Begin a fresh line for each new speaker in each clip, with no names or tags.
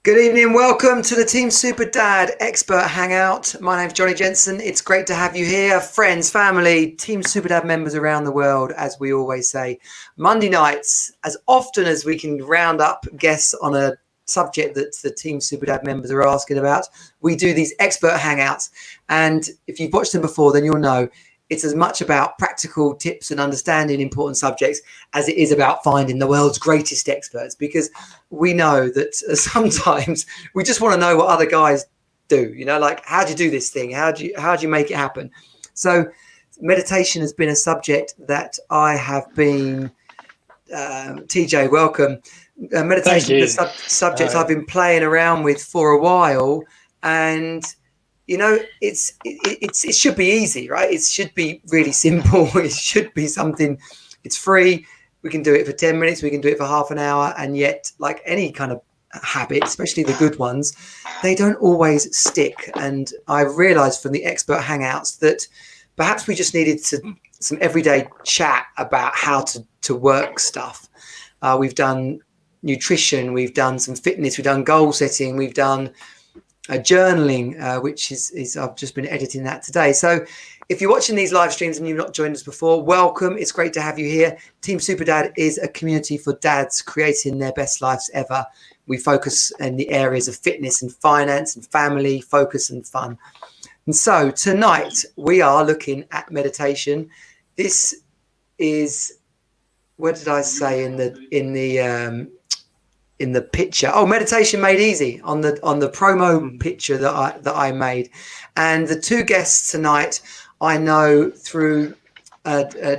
Good evening. Welcome to the Team Super Dad Expert Hangout. My name's Johnny Jensen. It's great to have you here. Friends, family, Team Super Dad members around the world, as we always say. Monday nights, as often as we can round up guests on a subject that the Team Super Dad members are asking about, we do these expert hangouts. And if you've watched them before, then you'll know it's as much about practical tips and understanding important subjects as it is about finding the world's greatest experts, because we know that sometimes we just want to know what other guys do, like, how do you do this thing? How do you make it happen? So meditation has been a subject that I have been, TJ, welcome. Meditation is a subject I've been playing around with for a while, and it should be easy, right? It should be really simple. It should be something, it's free. We can do it for 10 minutes. We can do it for half an hour. And yet, like any kind of habit, especially the good ones, they don't always stick. And I realized from the expert hangouts that perhaps we just needed some everyday chat about how to work stuff. We've done nutrition. We've done some fitness. We've done goal setting. We've done journaling, which is I've just been editing that today. So if you're watching these live streams and you've not joined us before, welcome. It's great to have you here. Team Super Dad is a community for dads creating their best lives ever. We focus in the areas of fitness and finance and family, focus and fun. And so tonight we are looking at meditation. This is, what did I say in the picture? Oh, meditation made easy on the promo picture that I made. And the two guests tonight I know through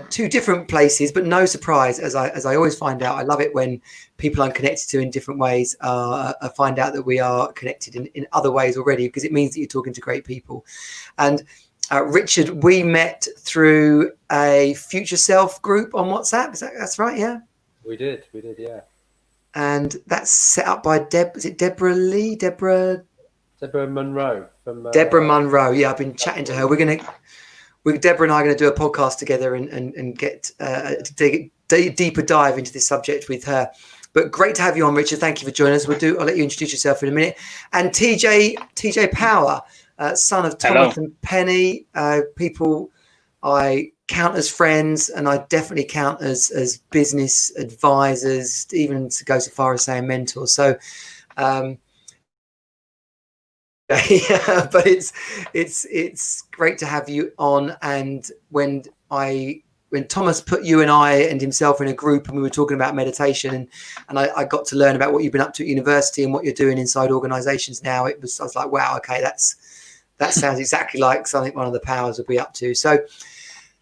two different places, but no surprise, as I always find out. I love it when people I'm connected to in different ways find out that we are connected in other ways already, because it means that you're talking to great people. And Richard, we met through a Future Self group on WhatsApp. That's right? Yeah.
We did, yeah.
And that's set up by Deborah
Monroe from
Deborah Monroe. Yeah, I've been chatting to her. Deborah and I are going to do a podcast together and get take a deeper dive into this subject with her. But great to have you on, Richard. Thank you for joining us. I'll let you introduce yourself in a minute. And TJ Power, son of Thomas and Penny, people I count as friends, and I definitely count as business advisors, even to go so far as saying mentors. So, yeah, but it's great to have you on. And when Thomas put you and I and himself in a group, and we were talking about meditation, and I got to learn about what you've been up to at university and what you're doing inside organizations now, I was like, wow, okay, that sounds exactly like something one of the powers would be up to. So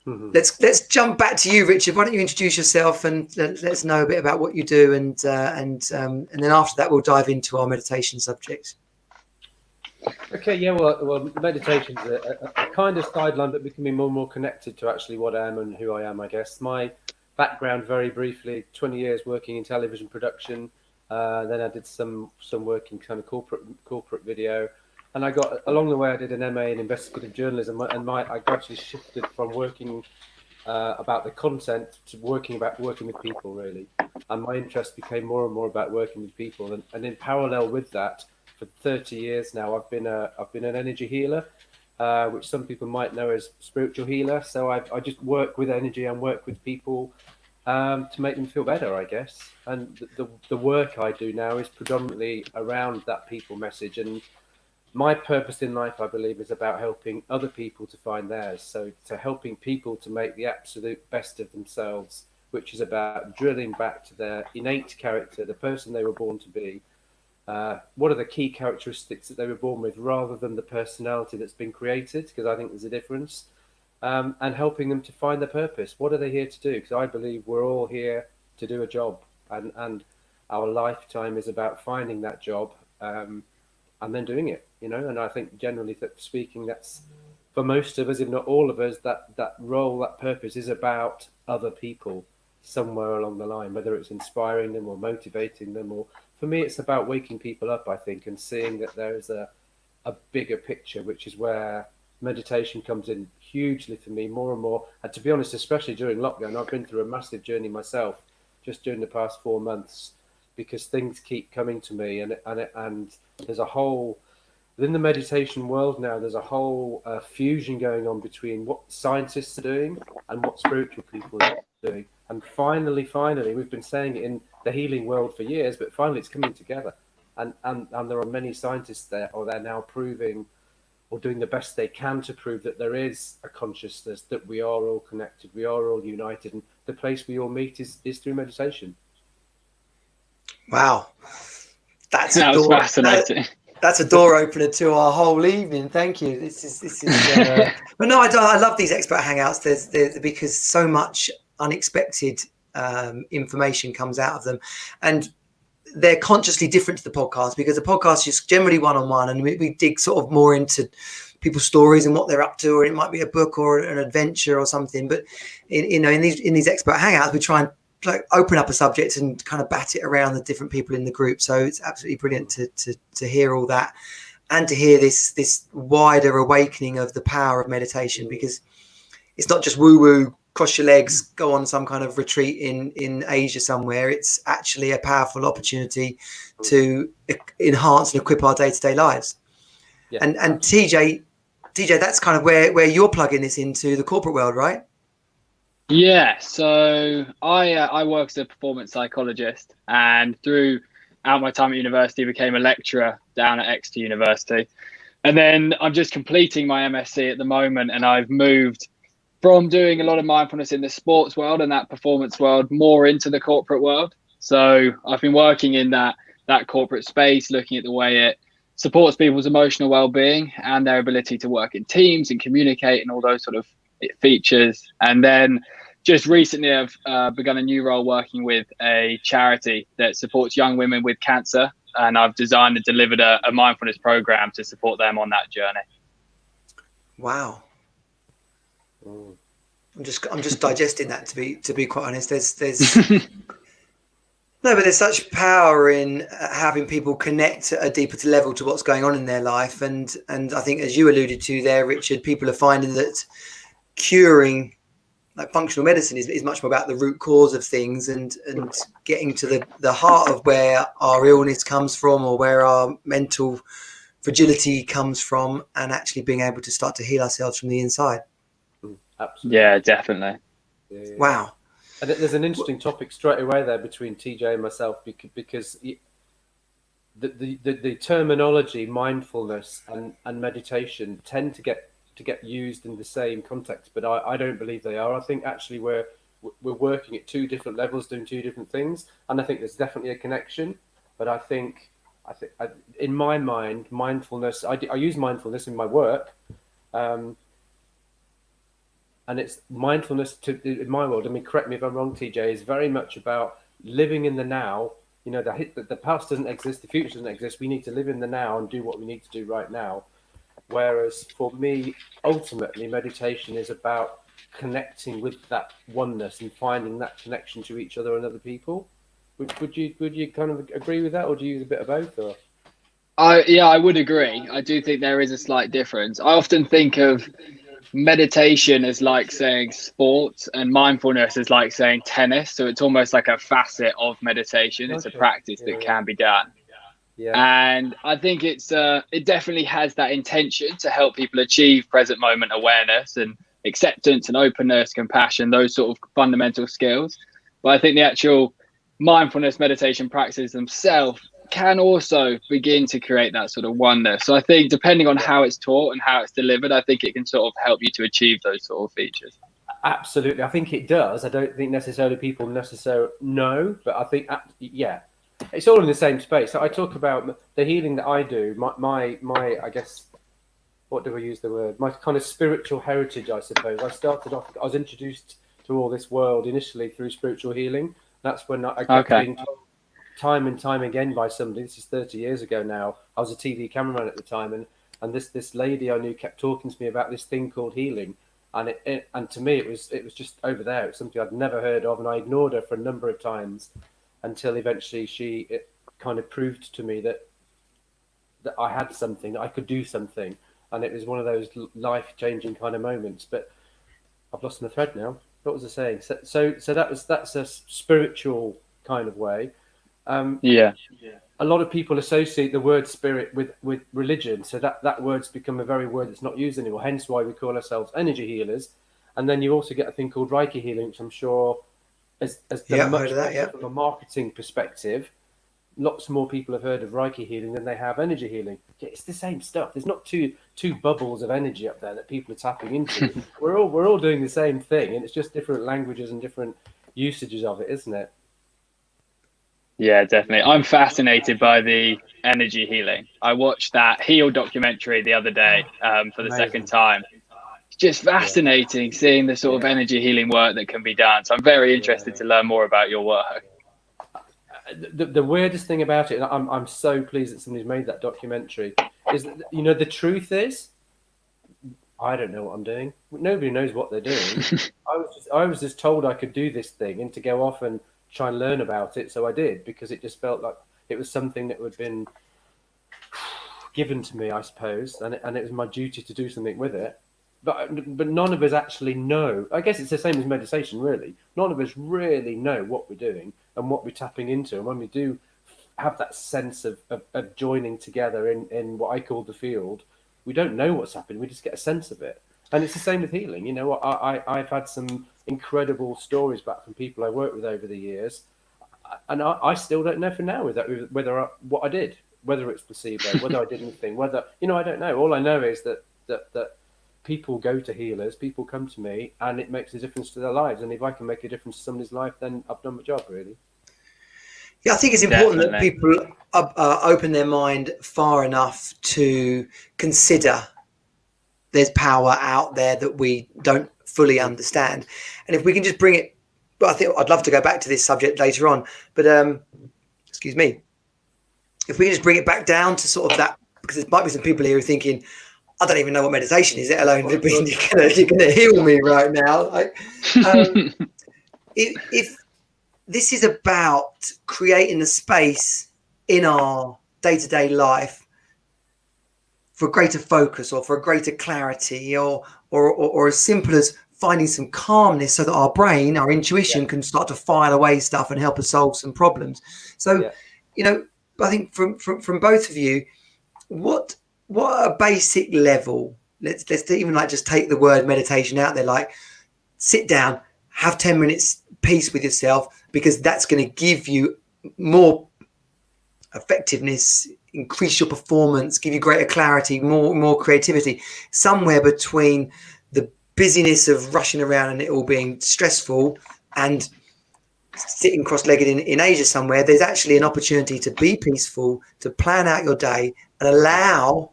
let's jump back to you, Richard. Why don't you introduce yourself and let us know a bit about what you do, and then after that we'll dive into our meditation subject.
Okay, yeah, well, meditation's a kind of sideline, but becoming more and more connected to actually what I am and who I am, I guess. My background, very briefly, 20 years working in television production. Then I did some work in kind of corporate video. And I got, along the way, I did an MA in investigative journalism, and I gradually shifted from working about the content to working with people, really. And my interest became more and more about working with people. And in parallel with that, for 30 years now, I've been an energy healer, which some people might know as spiritual healer. So I just work with energy and work with people to make them feel better, I guess. And the work I do now is predominantly around that people message. And my purpose in life, I believe, is about helping other people to find theirs. So helping people to make the absolute best of themselves, which is about drilling back to their innate character, the person they were born to be. What are the key characteristics that they were born with, rather than the personality that's been created? Because I think there's a difference. And helping them to find their purpose. What are they here to do? Because I believe we're all here to do a job, and our lifetime is about finding that job and then doing it. And I think generally speaking, that's for most of us, if not all of us, that role, that purpose is about other people somewhere along the line, whether it's inspiring them or motivating them, or for me, it's about waking people up, I think, and seeing that there is a bigger picture, which is where meditation comes in hugely for me, more and more. And to be honest, especially during lockdown, I've been through a massive journey myself, just during the past 4 months, because things keep coming to me, and there's a whole within the meditation world now. There's a whole fusion going on between what scientists are doing and what spiritual people are doing. And finally, we've been saying it in the healing world for years, but finally it's coming together. And there are many scientists there, or they're now proving, or doing the best they can to prove that there is a consciousness, that we are all connected, we are all united, and the place we all meet is through meditation.
Wow, that
was fascinating.
That's a door opener to our whole evening. Thank you. This is. But no, I love these expert hangouts. There's because so much unexpected information comes out of them, and they're consciously different to the podcast, because the podcast is generally one-on-one, and we dig sort of more into people's stories and what they're up to, or it might be a book or an adventure or something. But in these expert hangouts, we try and open up a subject and kind of bat it around the different people in the group. So it's absolutely brilliant to hear all that, and to hear this wider awakening of the power of meditation, because it's not just woo-woo, cross your legs, go on some kind of retreat in Asia somewhere. It's actually a powerful opportunity to enhance and equip our day-to-day lives. Yeah, and TJ, that's kind of where you're plugging this into the corporate world, right?
Yeah, so I work as a performance psychologist, and throughout my time at university became a lecturer down at Exeter University. And then I'm just completing my MSc at the moment, and I've moved from doing a lot of mindfulness in the sports world and that performance world more into the corporate world. So I've been working in that corporate space, looking at the way it supports people's emotional well-being and their ability to work in teams and communicate and all those sort of features. And then just recently I've begun a new role working with a charity that supports young women with cancer, and I've designed and delivered a mindfulness program to support them on that journey.
Wow. I'm just digesting that, to be quite honest. There's no, but there's such power in having people connect at a deeper level to what's going on in their life, and I think, as you alluded to there, Richard, people are finding that curing, like functional medicine, is much more about the root cause of things, and getting to the heart of where our illness comes from, or where our mental fragility comes from, and actually being able to start to heal ourselves from the inside.
Absolutely.
Yeah, definitely.
Yeah.
Wow.
And there's an interesting topic straight away there between TJ and myself, because the terminology mindfulness and meditation tend to get used in the same context, but I don't believe they are. I think actually we're working at two different levels, doing two different things, and I think there's definitely a connection. But I think in my mind, mindfulness, I use mindfulness in my work. And it's mindfulness in my world. I mean, correct me if I'm wrong, TJ, is very much about living in the now. You know, the past doesn't exist, the future doesn't exist. We need to live in the now and do what we need to do right now. Whereas for me, ultimately, meditation is about connecting with that oneness and finding that connection to each other and other people. Would you kind of agree with that, or do you use a bit of both? Or?
I would agree. I do think there is a slight difference. I often think of meditation is like saying sports, and mindfulness is like saying tennis. So it's almost like a facet of meditation. It's a practice that can be done. Yeah. And I think it definitely has that intention to help people achieve present moment awareness and acceptance and openness, compassion, those sort of fundamental skills. But I think the actual mindfulness meditation practices themselves can also begin to create that sort of oneness. So I think depending on how it's taught and how it's delivered, I think it can sort of help you to achieve those sort of features.
Absolutely. I think it does. I don't think necessarily people necessarily know, but I think, yeah, it's all in the same space. So I talk about the healing that I do, my I guess, what do I use the word? My kind of spiritual heritage, I suppose. I was introduced to all this world initially through spiritual healing. That's when I kept being told time and time again by somebody. This is 30 years ago now. I was a TV cameraman at the time, and this lady I knew kept talking to me about this thing called healing, and to me it was just over there. It was something I'd never heard of, and I ignored her for a number of times until eventually it kind of proved to me that I had something, that I could do something, and it was one of those life-changing kind of moments. But I've lost my thread now. What was I saying? So that's a spiritual kind of way.
Yeah.
A lot of people associate the word spirit with religion, so that word's become a very word that's not used anymore. Hence why we call ourselves energy healers. And then you also get a thing called Reiki healing, which I'm sure has done
Heard
much
of that.
better from a marketing perspective. Lots more people have heard of Reiki healing than they have energy healing. Yeah, it's the same stuff. There's not two bubbles of energy up there that people are tapping into. we're all doing the same thing, and it's just different languages and different usages of it, isn't it?
Yeah, definitely. I'm fascinated by the energy healing. I watched that Heal documentary the other day for the second
Amazing.
time. It's just fascinating seeing the sort of energy healing work that can be done. So I'm very interested to learn more about your work.
The weirdest thing about it, and I'm so pleased that somebody's made that documentary, is that, you know, the truth is, I don't know what I'm doing. Nobody knows what they're doing. I was just told I could do this thing and to go off and try and learn about it. So I did, because it just felt like it was something that had been given to me, I suppose, and it was my duty to do something with it. But none of us actually know. I guess it's the same as meditation, really. None of us really know what we're doing and what we're tapping into. And when we do have that sense of joining together in what I call the field, we don't know what's happening. We just get a sense of it. And it's the same with healing. You know, I've had some incredible stories back from people I worked with over the years, and I still don't know for now whether what I did, whether it's placebo, whether I did anything, whether, you know, I don't know. All I know is that people go to healers, people come to me, and it makes a difference to their lives. And if I can make a difference to somebody's life, then I've done my job, really.
Yeah, I think it's important that people open their mind far enough to consider there's power out there that we don't fully understand. And if we can just bring it, but I think I'd love to go back to this subject later on, but excuse me, if we can just bring it back down to sort of that, because there might be some people here who are thinking, I don't even know what meditation is, let alone you're going to heal me right now. Like, if this is about creating a space in our day-to-day life for greater focus or for greater clarity, or as simple as finding some calmness so that our brain, our intuition can start to file away stuff and help us solve some problems. So, you know, I think from both of you, what a basic level, let's even like just take the word meditation out there, like sit down, have 10 minutes peace with yourself, because that's going to give you more effectiveness, increase your performance, give you greater clarity, more creativity, somewhere between the busyness of rushing around and it all being stressful and sitting cross-legged in Asia somewhere. There's actually an opportunity to be peaceful, to plan out your day and allow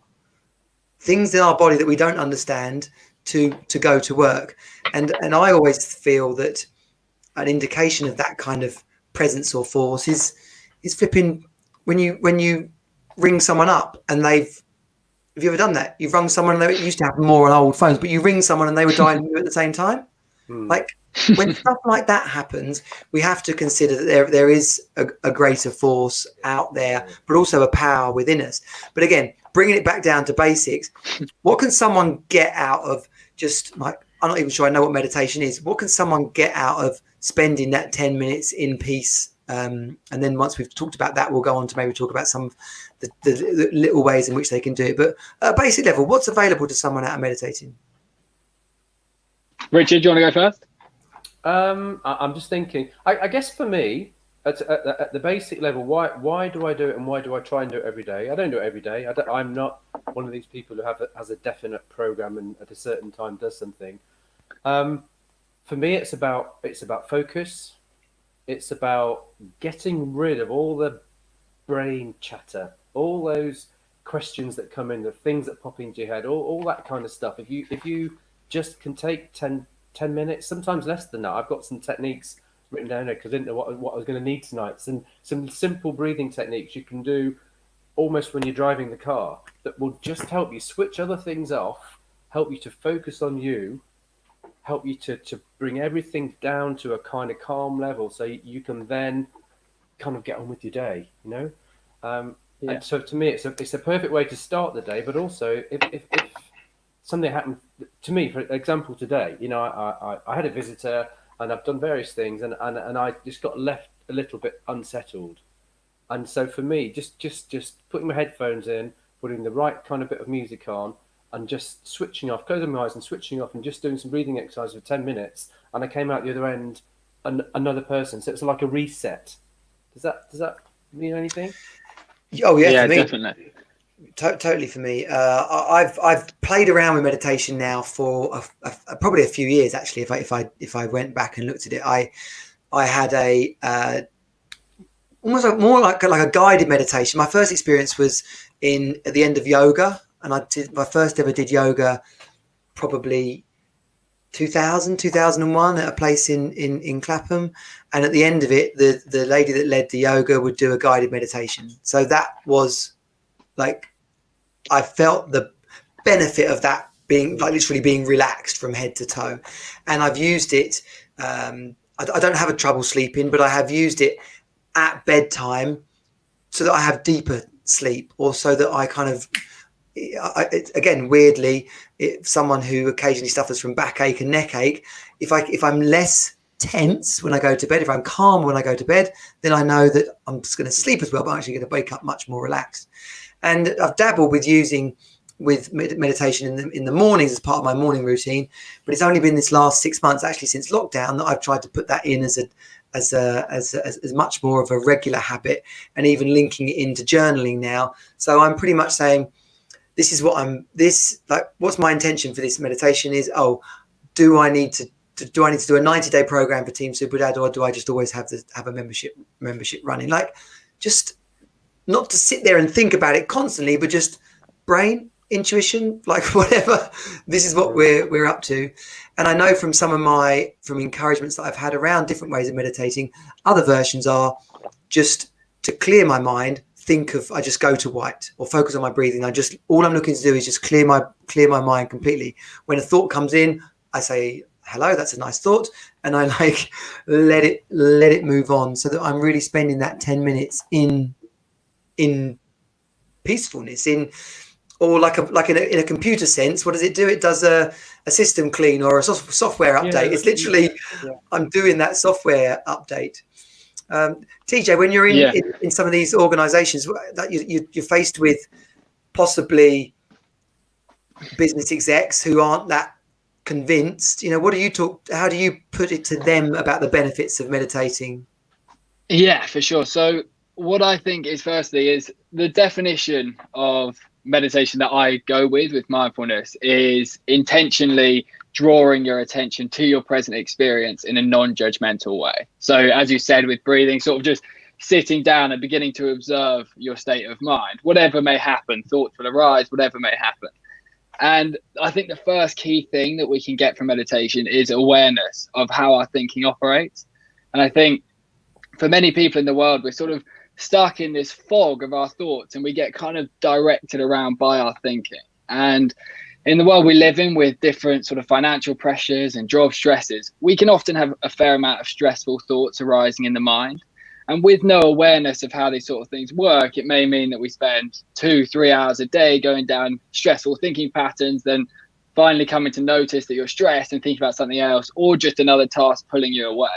things in our body that we don't understand to go to work. And I always feel that an indication of that kind of presence or force is flipping when you ring someone up and have you ever done that? You've rung someone, and it used to happen more on old phones, but you ring someone and they were dialing you at the same time. Like, when stuff like that happens, we have to consider that there is a greater force out there, but also a power within us. But again, bringing it back down to basics, what can someone get out of just, like, I'm not even sure I know what meditation is. What can someone get out of spending that 10 minutes in peace? And then once we've talked about that, we'll go on to maybe talk about some of the little ways in which they can do it. But at a basic level, what's available to someone out of meditating?
Richard, do you want to go first?
I'm just thinking, I guess for me, at the basic level, why do I do it, and why do I try and do it every day? I don't do it every day. I'm not one of these people who has a definite program and at a certain time does something. For me, it's about focus. It's about getting rid of all the brain chatter, all those questions that come in, the things that pop into your head, all that kind of stuff. If you just can take 10 minutes, sometimes less than that. I've got some techniques written down there because I didn't know what I was going to need tonight. Some simple breathing techniques you can do almost when you're driving the car that will just help you switch other things off, help you to focus on you, help you to bring everything down to a kind of calm level so you can then kind of get on with your day, you know? And so to me, it's a perfect way to start the day, but also if something happened to me, for example, today, you know, I had a visitor and I've done various things and I just got left a little bit unsettled. And so for me, just putting my headphones in, putting the right kind of bit of music on, and just switching off, closing my eyes and switching off, and just doing some breathing exercises for 10 minutes, and I came out the other end another person. So it's like a reset. Does that mean anything?
Oh yeah,
Yeah,
for me,
definitely.
totally for me. I've played around with meditation now for probably a few years actually. If I went back and looked at it, I had a almost more like a guided meditation. My first experience was at the end of yoga, and I did my first ever did yoga probably 2001 at a place in Clapham, and at the end of it, the lady that led the yoga would do a guided meditation. So that was like, I felt the benefit of that being like literally being relaxed from head to toe, and I've used it. I don't have a trouble sleeping, but I have used it at bedtime so that I have deeper sleep, or so that I kind of, again, weirdly, someone who occasionally suffers from backache and neck ache, if I'm less tense when I go to bed, if I'm calm when I go to bed, then I know that I'm just going to sleep as well, but I'm actually going to wake up much more relaxed. And I've dabbled with using meditation in the mornings as part of my morning routine, but it's only been this last 6 months, actually since lockdown, that I've tried to put that in as much more of a regular habit, and even linking it into journaling now. So I'm pretty much saying, this is what what's my intention for this meditation is, do I need to do a 90-day program for Team Superdad, or do I just always have a membership running? Like, just not to sit there and think about it constantly, but just brain, intuition, like whatever. This is what we're up to. And I know from from encouragements that I've had around different ways of meditating, other versions are just to clear my mind. I just go to white or focus on my breathing. All I'm looking to do is just clear my mind completely. When a thought comes in, I say, hello, that's a nice thought. And I let it move on, so that I'm really spending that 10 minutes in peacefulness, or in a computer sense. What does it do? It does a system clean or a software update. It's literally, I'm doing that software update. TJ, when you're in some of these organizations that you're faced with possibly business execs who aren't that convinced, how do you put it to them about the benefits of meditating?
Yeah, for sure. So what I think is, firstly, is the definition of meditation that I go with mindfulness is intentionally drawing your attention to your present experience in a non-judgmental way. So as you said, with breathing, sort of just sitting down and beginning to observe your state of mind, whatever may happen, thoughts will arise, whatever may happen. And I think the first key thing that we can get from meditation is awareness of how our thinking operates. And I think for many people in the world, we're sort of stuck in this fog of our thoughts, and we get kind of directed around by our thinking. And in the world we live in, with different sort of financial pressures and job stresses, we can often have a fair amount of stressful thoughts arising in the mind. And with no awareness of how these sort of things work, it may mean that we spend 2-3 hours a day going down stressful thinking patterns, then finally coming to notice that you're stressed and thinking about something else, or just another task pulling you away.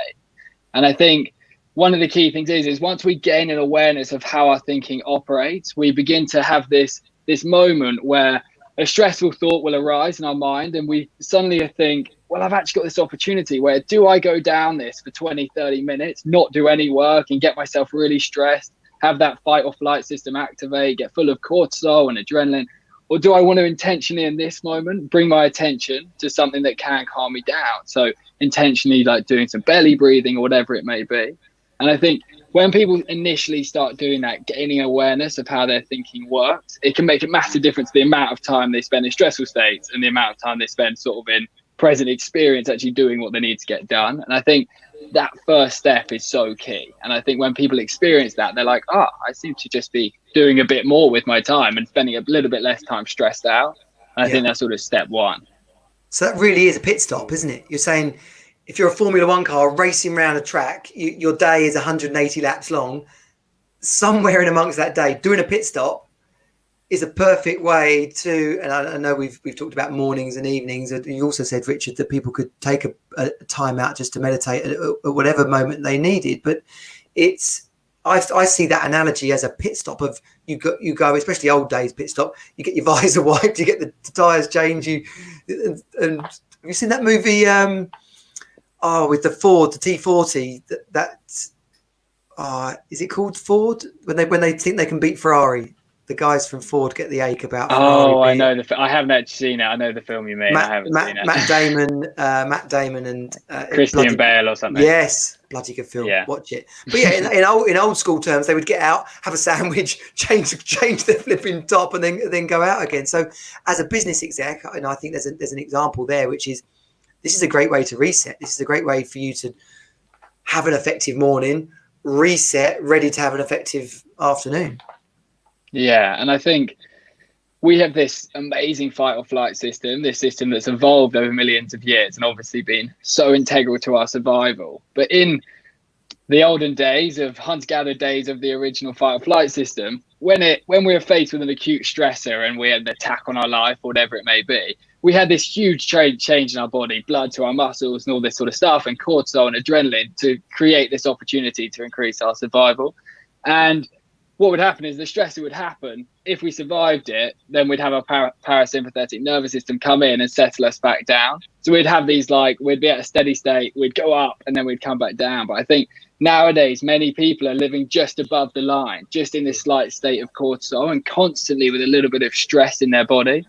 And I think one of the key things is once we gain an awareness of how our thinking operates, we begin to have this moment where a stressful thought will arise in our mind, and we suddenly think, well, I've actually got this opportunity where, do I go down this for 20-30 minutes, not do any work and get myself really stressed, have that fight or flight system activate, get full of cortisol and adrenaline? Or do I want to intentionally, in this moment, bring my attention to something that can calm me down? So intentionally, like doing some belly breathing or whatever it may be. And I think when people initially start doing that, gaining awareness of how their thinking works, it can make a massive difference to the amount of time they spend in stressful states and the amount of time they spend sort of in present experience, actually doing what they need to get done. And I think that first step is so key. And I think when people experience that, they're like, I seem to just be doing a bit more with my time and spending a little bit less time stressed out. And I think that's sort of step one.
So that really is a pit stop, isn't it? You're saying, if you're a Formula One car racing around a track, your day is 180 laps long. Somewhere in amongst that day, doing a pit stop is a perfect way to, and I know we've talked about mornings and evenings. You also said, Richard, that people could take a time out just to meditate at whatever moment they needed. But I see that analogy as a pit stop of you go, especially old days pit stop. You get your visor wiped, you get the tires changed. And have you seen that movie? With the Ford, the T40. Is it called Ford? When they think they can beat Ferrari, the guys from Ford get the ache about Ferrari.
Oh, I know I haven't actually seen it. I know the film you mean. I haven't seen it.
Matt Damon, and
Christian Bale or something.
Yes, bloody good film. Yeah. Watch it. But yeah, in old school terms, they would get out, have a sandwich, change their flipping top, and then go out again. So, as a business exec, and I think there's an example there, which is this is a great way to reset. This is a great way for you to have an effective morning, reset, ready to have an effective afternoon.
Yeah, and I think we have this amazing fight or flight system, this system that's evolved over millions of years and obviously been so integral to our survival. But in the olden days of hunter-gatherer days of the original fight or flight system, when we were faced with an acute stressor and we had an attack on our life, or whatever it may be, we had this huge change in our body, blood to our muscles and all this sort of stuff, and cortisol and adrenaline to create this opportunity to increase our survival. And what would happen is the stressor would happen. If we survived it, then we'd have our parasympathetic nervous system come in and settle us back down. So we'd have these, we'd be at a steady state, we'd go up and then we'd come back down. But I think nowadays, many people are living just above the line, just in this slight state of cortisol and constantly with a little bit of stress in their body.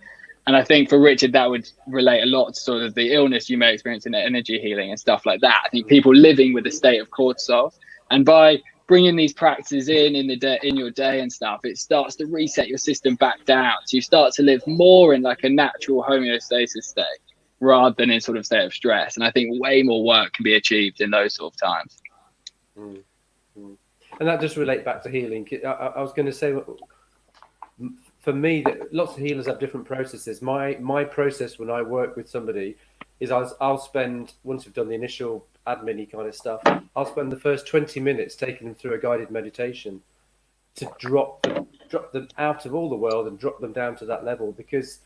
And I think for Richard, that would relate a lot to sort of the illness you may experience in energy healing and stuff like that. I think people living with a state of cortisol, and by bringing these practices in your day and stuff, it starts to reset your system back down. So you start to live more in like a natural homeostasis state rather than in sort of state of stress. And I think way more work can be achieved in those sort of times.
And that does relate back to healing. I was going to say, for me, that lots of healers have different processes. My process when I work with somebody is I'll spend, once we've done the initial admin-y kind of stuff, I'll spend the first 20 minutes taking them through a guided meditation to drop them out of all the world and drop them down to that level. Because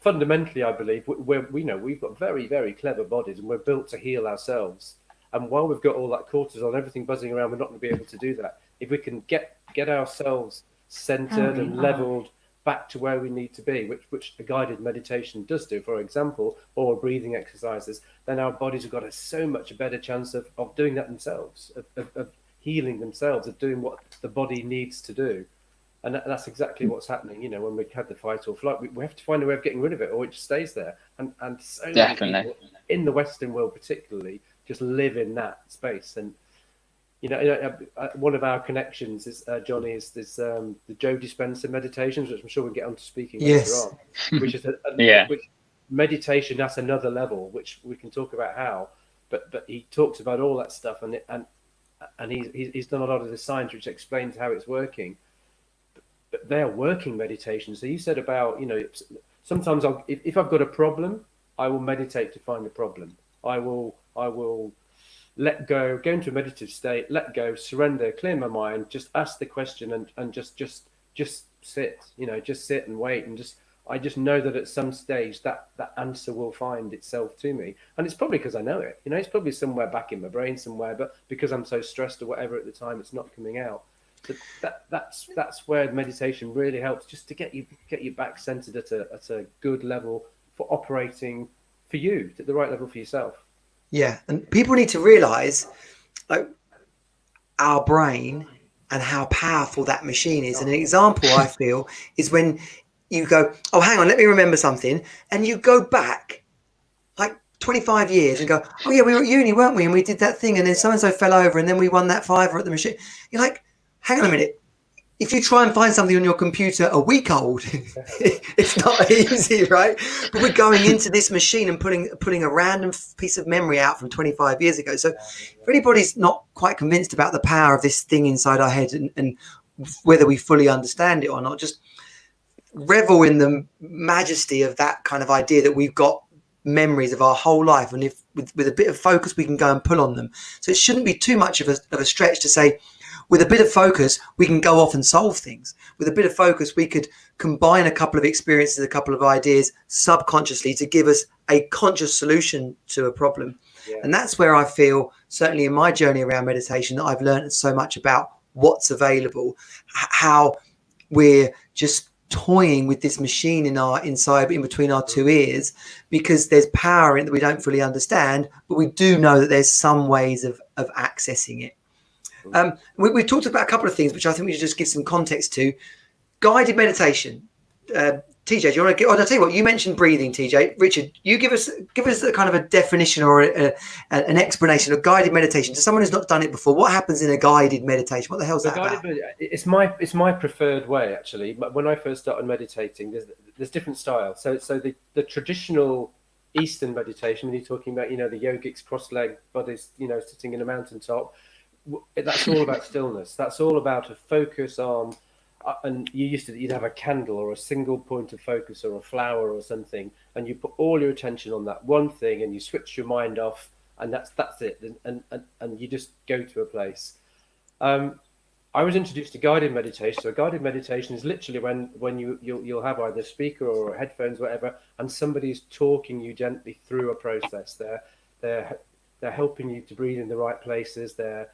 fundamentally, I believe we've got very, very clever bodies and we're built to heal ourselves. And while we've got all that cortisol and everything buzzing around, we're not going to be able to do that. If we can get ourselves centered and leveled back to where we need to be, which a guided meditation does do, for example, or breathing exercises, then our bodies have got so much better chance of doing that themselves, of healing themselves, of doing what the body needs to do. And that's exactly what's happening. You know, when we had the fight or flight, we have to find a way of getting rid of it, or it just stays there. And so many people in the Western world particularly just live in that space. And one of our connections is Johnny is the Joe Dispenza meditations, which I'm sure we'll get onto speaking later on, which is which meditation. That's another level, which we can talk about how. But he talks about all that stuff, and he's done a lot of the science which explains how it's working. But they're working meditations. So you said about sometimes if I've got a problem, I will meditate to find the problem. I will let go into a meditative state, let go, surrender, clear my mind, just ask the question and just sit, just sit and wait. And I just know that at some stage that answer will find itself to me. And it's probably because I know it, it's probably somewhere back in my brain somewhere, but because I'm so stressed or whatever at the time, it's not coming out. So that's where meditation really helps, just to get you back centered at a good level for operating for you, at the right level for yourself.
Yeah, and people need to realize our brain and how powerful that machine is. And an example I feel is when you go, oh, hang on, let me remember something. And you go back like 25 years and go, oh yeah, we were at uni, weren't we? And we did that thing. And then so-and-so fell over and then we won that $5 at the machine. You're like, hang on a minute. If you try and find something on your computer a week old, it's not easy, right? But we're going into this machine and pulling a random piece of memory out from 25 years ago. So if anybody's not quite convinced about the power of this thing inside our head and whether we fully understand it or not, just revel in the majesty of that kind of idea that we've got memories of our whole life. And if with a bit of focus, we can go and pull on them. So it shouldn't be too much of a stretch to say, with a bit of focus, we can go off and solve things. With a bit of focus, we could combine a couple of experiences, a couple of ideas subconsciously to give us a conscious solution to a problem. Yeah. And that's where I feel, certainly in my journey around meditation, that I've learned so much about what's available, how we're just toying with this machine inside in between our two ears, because there's power in it that we don't fully understand, but we do know that there's some ways of accessing it. We talked about a couple of things which I think we should just give some context to. Guided meditation. TJ, do you want to get? I'll tell you what. You mentioned breathing, TJ. Richard, you give us a kind of a definition or an explanation of guided meditation to someone who's not done it before. What happens in a guided meditation? What the hell's that about?
It's my preferred way, actually. When I first started meditating, there's different styles. So the traditional Eastern meditation, when you're talking about, the yogics, cross-legged bodies, sitting in a mountaintop, that's all about stillness. That's all about a focus on. And you'd have a candle or a single point of focus or a flower or something, and you put all your attention on that one thing, and you switch your mind off, and that's it, and you just go to a place. I was introduced to guided meditation. So guided meditation is literally when you'll have either a speaker or headphones, whatever, and somebody's talking you gently through a process. They're helping you to breathe in the right places. They're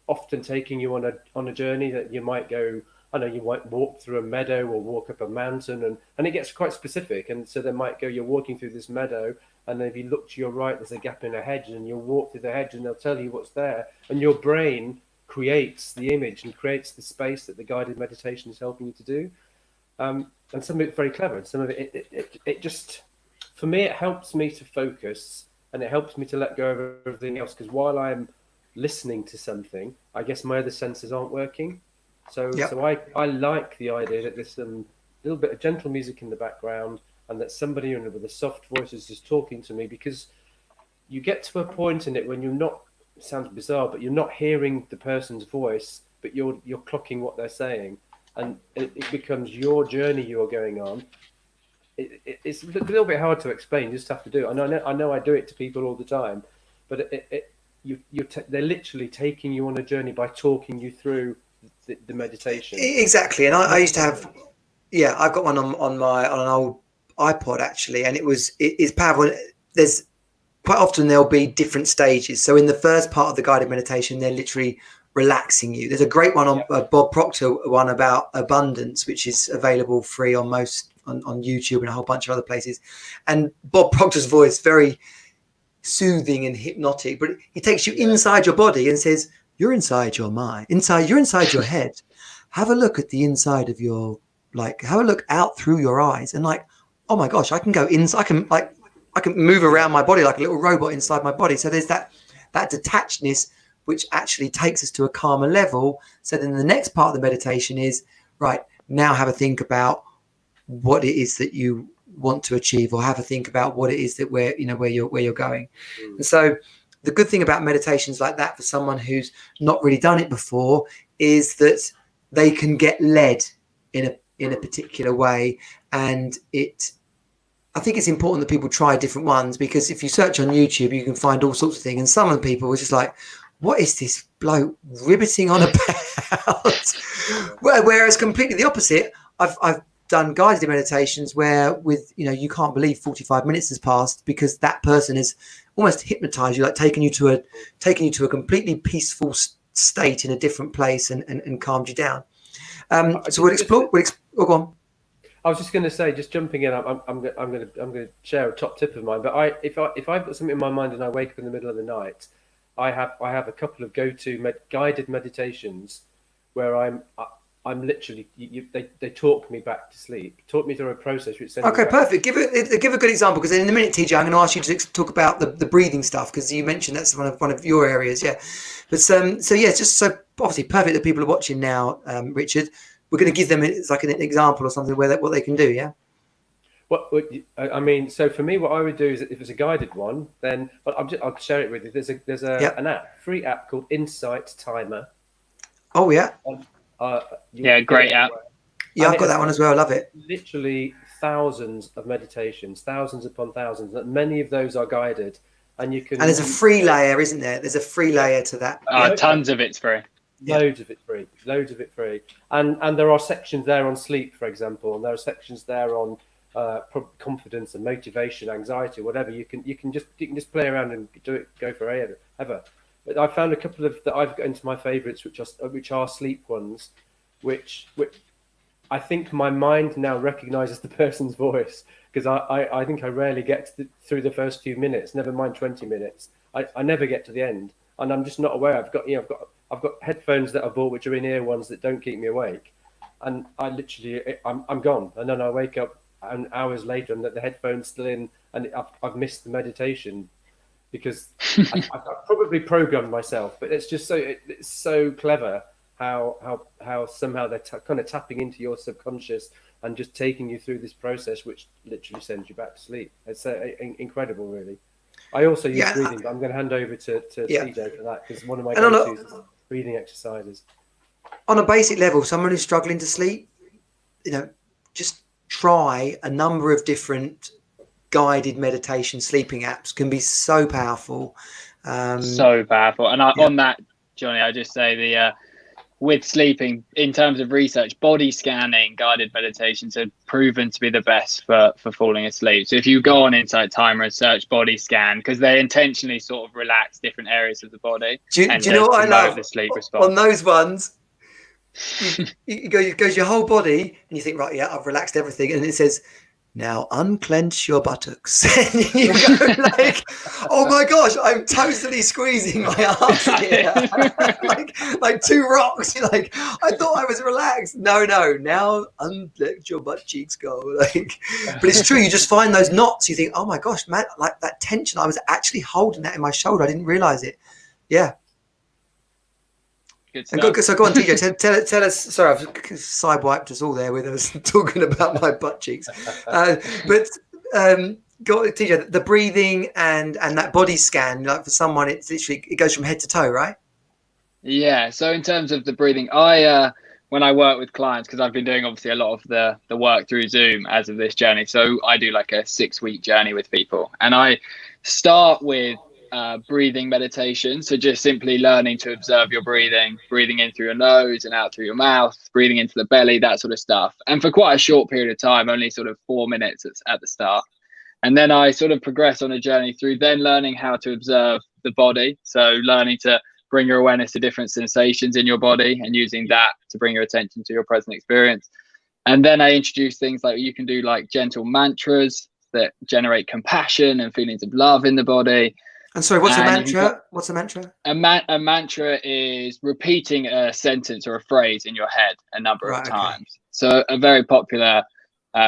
often taking you on a journey that you might go. I know you might walk through a meadow or walk up a mountain, and it gets quite specific. And so they might go, you're walking through this meadow, and then if you look to your right, there's a gap in a hedge, and you'll walk through the hedge, and they'll tell you what's there. And your brain creates the image and creates the space that the guided meditation is helping you to do. And some of it's very clever, and some of it just, for me, it helps me to focus, and it helps me to let go of everything else. Because while I'm listening to something, I guess my other senses aren't working. So I like the idea that there's some little bit of gentle music in the background, and that somebody with a soft voice is just talking to me, because you get to a point in it when you're not, it sounds bizarre, but you're not hearing the person's voice, but you're clocking what they're saying, and it becomes your journey you're going on. It's a little bit hard to explain. You just have to do it. I know I do it to people all the time, but they're literally taking you on a journey by talking you through the meditation.
Exactly. And I used to have, I've got one on an old iPod actually, and it's powerful. There's quite often there'll be different stages. So in the first part of the guided meditation, they're literally relaxing you. There's a great one on Bob Proctor one about abundance, which is available free on YouTube and a whole bunch of other places. And Bob Proctor's voice, very soothing and hypnotic, but he takes you inside your body and says, you're inside your mind, you're inside your head. Have a look at the inside of your, have a look out through your eyes, and oh my gosh, I can go inside. I can move around my body like a little robot inside my body. So there's that detachedness, which actually takes us to a calmer level. So then the next part of the meditation is, right, now have a think about what it is that you want to achieve, or have a think about what it is that where you're going. And so the good thing about meditations like that for someone who's not really done it before is that they can get led in a particular way. And I think it's important that people try different ones, because if you search on YouTube, you can find all sorts of things. And some of the people are just like, what is this bloke ribbiting on about? Whereas completely the opposite, I've done guided meditations where you can't believe 45 minutes has passed, because that person has almost hypnotized you, like taking you to a completely peaceful state in a different place and calmed you down. So we'll explore. Go on.
I was just going to say, just jumping in, I'm going to share a top tip of mine. But if I've got something in my mind and I wake up in the middle of the night, I have a couple of go-to guided meditations where I'm literally they talk me back to sleep, talk me through a process which sends
okay, perfect. Give a good example, because in a minute, TJ, I'm going to ask you to talk about the breathing stuff, because you mentioned that's one of your areas, but just so obviously perfect that people are watching now, Richard. We're going to give them like an example or something where what they can do.
I mean, so for me, what I would do is, if it's a guided one, then I'll share it with you. There's an free app called Insight Timer.
Oh yeah.
Great app.
Yeah, I've got that one as well. I love it.
Literally thousands of meditations, thousands upon thousands. Many of those are guided, and you can.
And there's a free layer, isn't there? There's a free layer to that.
Tons of it's free.
Loads of it free. And there are sections there on sleep, for example, and there are sections there on confidence and motivation, anxiety, whatever. You can just play around and do it, go forever. But I found a couple of that I've got into my favourites, which are sleep ones, which I think my mind now recognises the person's voice, because I think I rarely get through the first few minutes, never mind 20 minutes. I never get to the end, and I'm just not aware. I've got headphones that I bought which are in-ear ones that don't keep me awake, and I'm gone, and then I wake up and hours later and the headphone's still in, and I've missed the meditation, because I've probably programmed myself. But it's just it's so clever how somehow they're kind of tapping into your subconscious and just taking you through this process, which literally sends you back to sleep. It's incredible, really. I also use breathing, but I'm going to hand over to TJ for that, because one of my go-tos is breathing exercises.
On a basic level, someone who's struggling to sleep, just try a number of different guided meditation sleeping apps. Can be so powerful.
So powerful. And on that, Johnny, I just say with sleeping, in terms of research, body scanning guided meditations are proven to be the best for falling asleep. So if you go on Insight Timer and search body scan, because they intentionally sort of relax different areas of the body.
Do you know what I love?
The sleep response.
On those ones, it goes your whole body, and you think, right, yeah, I've relaxed everything, and it says, now unclench your buttocks. And you go like, oh my gosh, I'm totally squeezing my arms here. like two rocks. You're like, I thought I was relaxed. No, now let your butt cheeks go. But it's true, you just find those knots. You think, oh my gosh, man, like that tension, I was actually holding that in my shoulder. I didn't realize it. Yeah. So go on, TJ. Tell us. Sorry, I've sidewiped us all there with us talking about my butt cheeks. But go on, TJ. The breathing and that body scan, like for someone, it's literally it goes from head to toe, right?
Yeah. So in terms of the breathing, when I work with clients, because I've been doing obviously a lot of the work through Zoom as of this journey. So I do like a 6-week journey with people, and I start with breathing meditation. So just simply learning to observe your breathing in through your nose and out through your mouth, breathing into the belly, that sort of stuff. And for quite a short period of time, only sort of 4 minutes at the start. And then I sort of progress on a journey through then learning how to observe the body. So learning to bring your awareness to different sensations in your body and using that to bring your attention to your present experience. And then I introduce things like you can do like gentle mantras that generate compassion and feelings of love in the body.
And sorry, what's a mantra? What's a mantra?
A mantra is repeating a sentence or a phrase in your head a number of times. Okay. So a very popular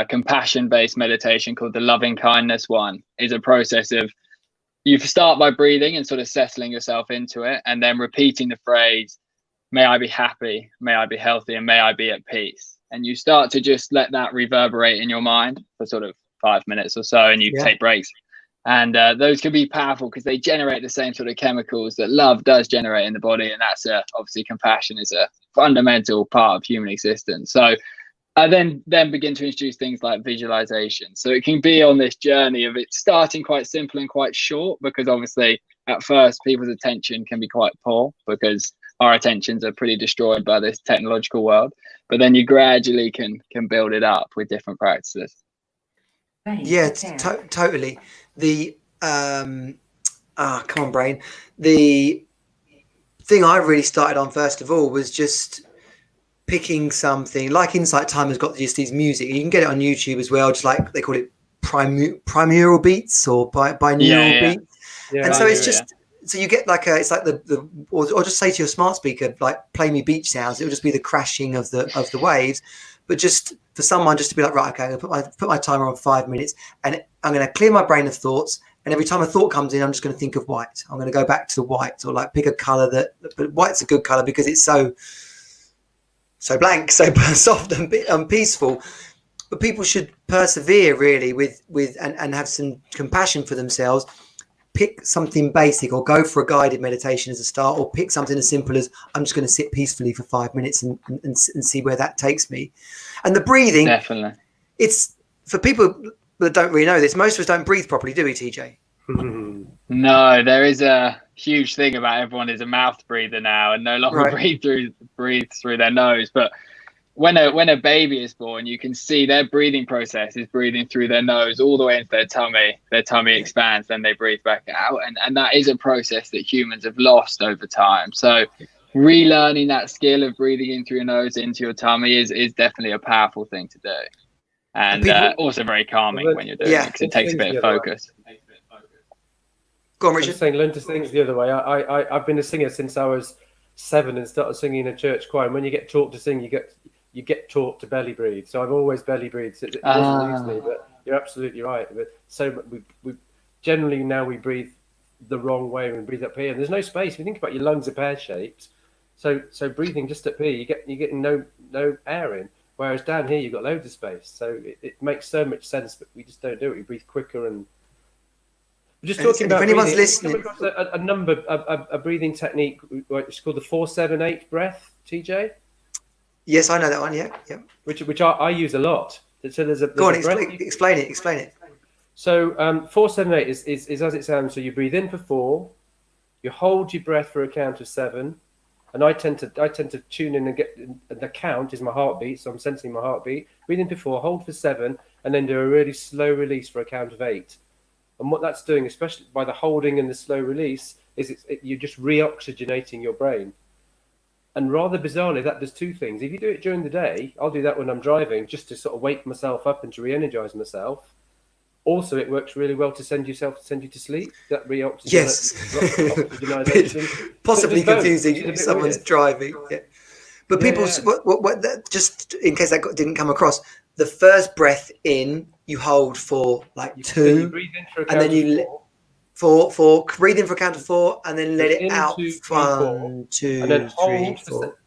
compassion-based meditation called the loving kindness one is a process of you start by breathing and sort of settling yourself into it, and then repeating the phrase, may I be happy, may I be healthy, and may I be at peace. And you start to just let that reverberate in your mind for sort of 5 minutes or so, and you take breaks. And those can be powerful because they generate the same sort of chemicals that love does generate in the body. And that's obviously compassion is a fundamental part of human existence. So I then begin to introduce things like visualization. So it can be on this journey of it starting quite simple and quite short, because obviously at first people's attention can be quite poor because our attentions are pretty destroyed by this technological world. But then you gradually can build it up with different practices.
Yeah, totally. The come on, brain. The thing I really started on first of all was just picking something like Insight Timer's got just these music. You can get it on YouTube as well, just like they call it primaural beats or binaural beats. Yeah, and so it's just so you get like it's like the or just say to your smart speaker, like, play me beach sounds. It'll just be the crashing of the waves. But just for someone just to be like, right, okay, I'm going to put my timer on 5 minutes, and I'm going to clear my brain of thoughts. And every time a thought comes in, I'm just going to think of white. I'm going to go back to the white, or like pick a color but white's a good color because it's so blank, so soft and peaceful. But people should persevere really with and have some compassion for themselves. Pick something basic, or go for a guided meditation as a start, or pick something as simple as I'm just going to sit peacefully for 5 minutes and see where that takes me. And the breathing,
definitely,
it's for people that don't really know this. Most of us don't breathe properly, do we, TJ?
No, there is a huge thing about everyone is a mouth breather now and no longer breathe through their nose. But when a baby is born, you can see their breathing process is breathing through their nose all the way into their tummy. Their tummy expands, then they breathe back out. And that is a process that humans have lost over time. So relearning that skill of breathing in through your nose into your tummy is definitely a powerful thing to do. And also very calming when you're doing it, because it takes a bit of focus.
Go on, Richard.
I'm saying learn to sing the other way. I've been a singer since I was 7 and started singing in a church choir. And when you get taught to sing, you get taught to belly breathe. So I've always belly breathed. It wasn't easily, but you're absolutely right. But so we generally now we breathe the wrong way and we breathe up here. And there's no space. If you think about your lungs are pear shaped, so breathing just up here, you're getting no air in. Whereas down here you've got loads of space. So it makes so much sense, but we just don't do it. We breathe quicker and. We're just talking about.
If anyone's listening,
a breathing technique. It's called the 4-7-8 breath. TJ.
Yes, I know that one. Yeah.
Which I use a lot. So there's a.
Go on, explain it.
So 4-7-8 is as it sounds. So you breathe in for 4, you hold your breath for a count of 7, and I tend to tune in and get the count is my heartbeat. So I'm sensing my heartbeat. Breathe in for 4, hold for 7, and then do a really slow release for a count of 8. And what that's doing, especially by the holding and the slow release, is you're just re-oxygenating your brain. And rather bizarrely, that does 2 things. If you do it during the day, I'll do that when I'm driving, just to sort of wake myself up and to re-energize myself. Also, it works really well to send you to sleep. That
oxygenation. Possibly confusing if someone's driving. Yeah. But people, just in case that didn't come across, the first breath in, you hold for like 2,
you breathe in for a
and then you four. Breathe in for a count of 4, and then let it out.
1, 2, and then 3, 4.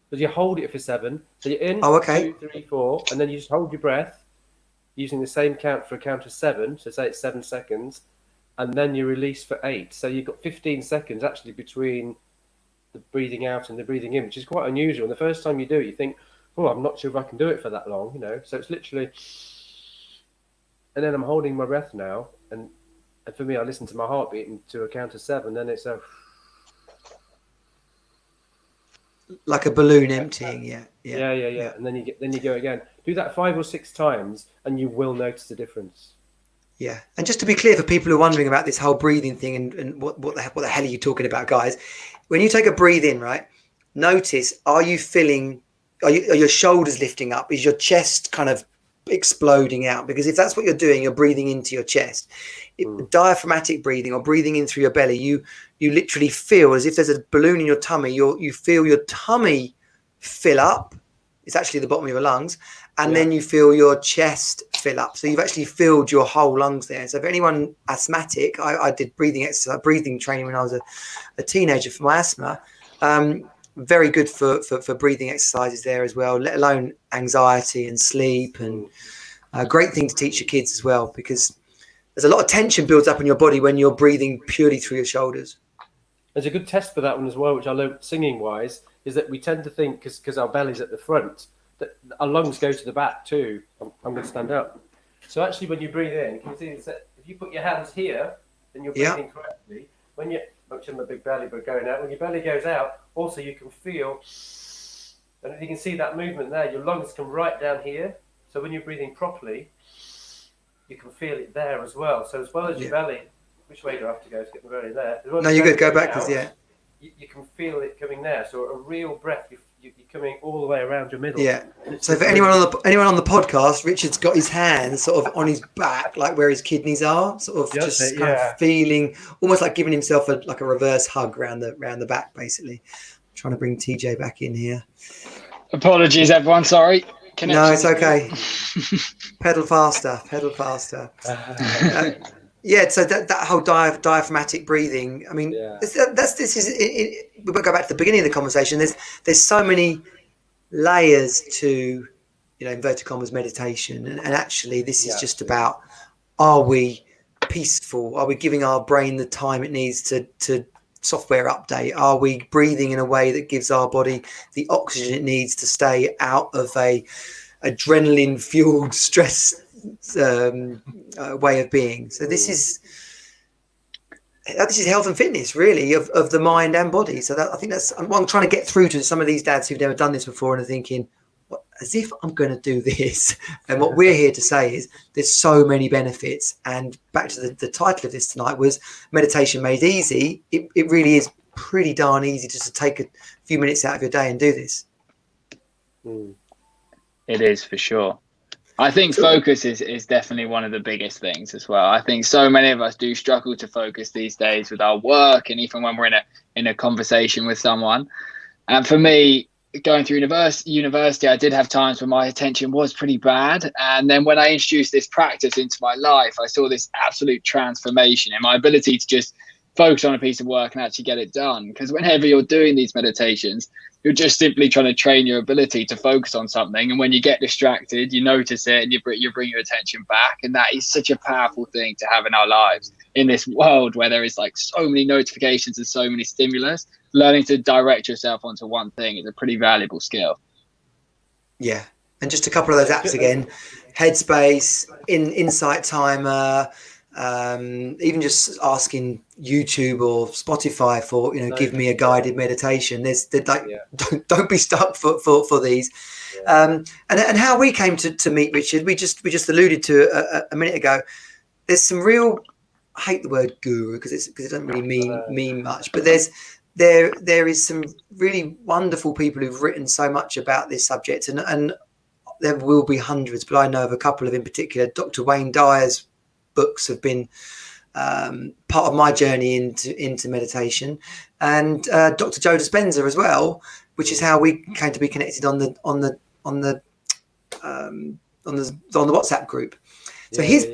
But you hold it for 7. So you're in. 2, 3, 4, and then you just hold your breath, using the same count for a count of 7. So say it's 7 seconds, and then you release for 8. So you've got 15 seconds actually between the breathing out and the breathing in, which is quite unusual. And the first time you do it, you think, "Oh, I'm not sure if I can do it for that long," So it's literally, and then I'm holding my breath now, and for me, I listen to my heartbeat and to a count of 7. Then it's
like a balloon emptying. Yeah.
And then you go again. Do that 5 or 6 times, and you will notice the difference.
Yeah, and just to be clear for people who are wondering about this whole breathing thing and what the hell are you talking about, guys? When you take a breathe in, right? Notice, are you feeling? Are your shoulders lifting up? Is your chest kind of exploding out? Because if that's what you're doing, you're breathing into your chest. Diaphragmatic breathing or breathing in through your belly, you literally feel as if there's a balloon in your tummy. You feel your tummy fill up. It's actually the bottom of your lungs. And then you feel your chest fill up. So you've actually filled your whole lungs there. So for anyone asthmatic, I did breathing training when I was a teenager for my asthma. Very good for breathing exercises there as well, let alone anxiety and sleep. And a great thing to teach your kids as well, because there's a lot of tension builds up in your body when you're breathing purely through your shoulders.
There's a good test for that one as well, which I learned singing wise, is that we tend to think, because our belly's at the front, that our lungs go to the back too. I'm going to stand up. So actually when you breathe in, you can see that if you put your hands here, then you're breathing correctly. When you, much of my big belly, but going out, when your belly goes out, also you can feel, and you can see that movement there, your lungs come right down here. So when you're breathing properly, you can feel it there as well. So as well as your belly, which way do I have to go to get the belly there?
No, you're good, go back, because
you can feel it coming there. So a real breath, you're coming all the way around your middle.
Yeah. So for anyone on the podcast, Richard's got his hands sort of on his back, like where his kidneys are, sort of kind of feeling, almost like giving himself a reverse hug around the back, basically. I'm trying to bring TJ back in here.
Apologies, everyone. Sorry.
No, it's okay. Pedal faster. Yeah, so that whole diaphragmatic breathing. I mean, we won't go back to the beginning of the conversation. There's so many layers to, inverted commas, meditation, and actually this is just about: are we peaceful? Are we giving our brain the time it needs to software update? Are we breathing in a way that gives our body the oxygen it needs to stay out of a adrenaline fueled stress way of being? So this is health and fitness, really, of the mind and body. So I think that's what I'm trying to get through to some of these dads who've never done this before and are thinking, as if I'm going to do this. And what we're here to say is there's so many benefits. And back to the title of this tonight was Meditation Made Easy. It really is pretty darn easy just to take a few minutes out of your day and do this.
It is, for sure. I think focus is definitely one of the biggest things as well. I think so many of us do struggle to focus these days with our work, and even when we're in a conversation with someone. And for me, going through university, I did have times where my attention was pretty bad. And then when I introduced this practice into my life, I saw this absolute transformation in my ability to just focus on a piece of work and actually get it done. Because whenever you're doing these meditations, you're just simply trying to train your ability to focus on something. And when you get distracted, you notice it and you bring your attention back. And that is such a powerful thing to have in our lives in this world where there is like so many notifications and so many stimulus. Learning to direct yourself onto one thing is a pretty valuable skill.
Yeah. And just a couple of those apps again, Headspace, Insight Timer, even just asking YouTube or Spotify for, give me a guided meditation. Don't be stuck for these. And how we came to meet Richard, we just alluded to a minute ago. There's some real, I hate the word guru because it doesn't really mean much, but there is some really wonderful people who've written so much about this subject, and there will be hundreds, but I know of a couple of in particular. Dr. Wayne Dyer's books have been part of my journey into meditation, and Dr. Joe Dispenza as well, which is how we came to be connected on the WhatsApp group. So his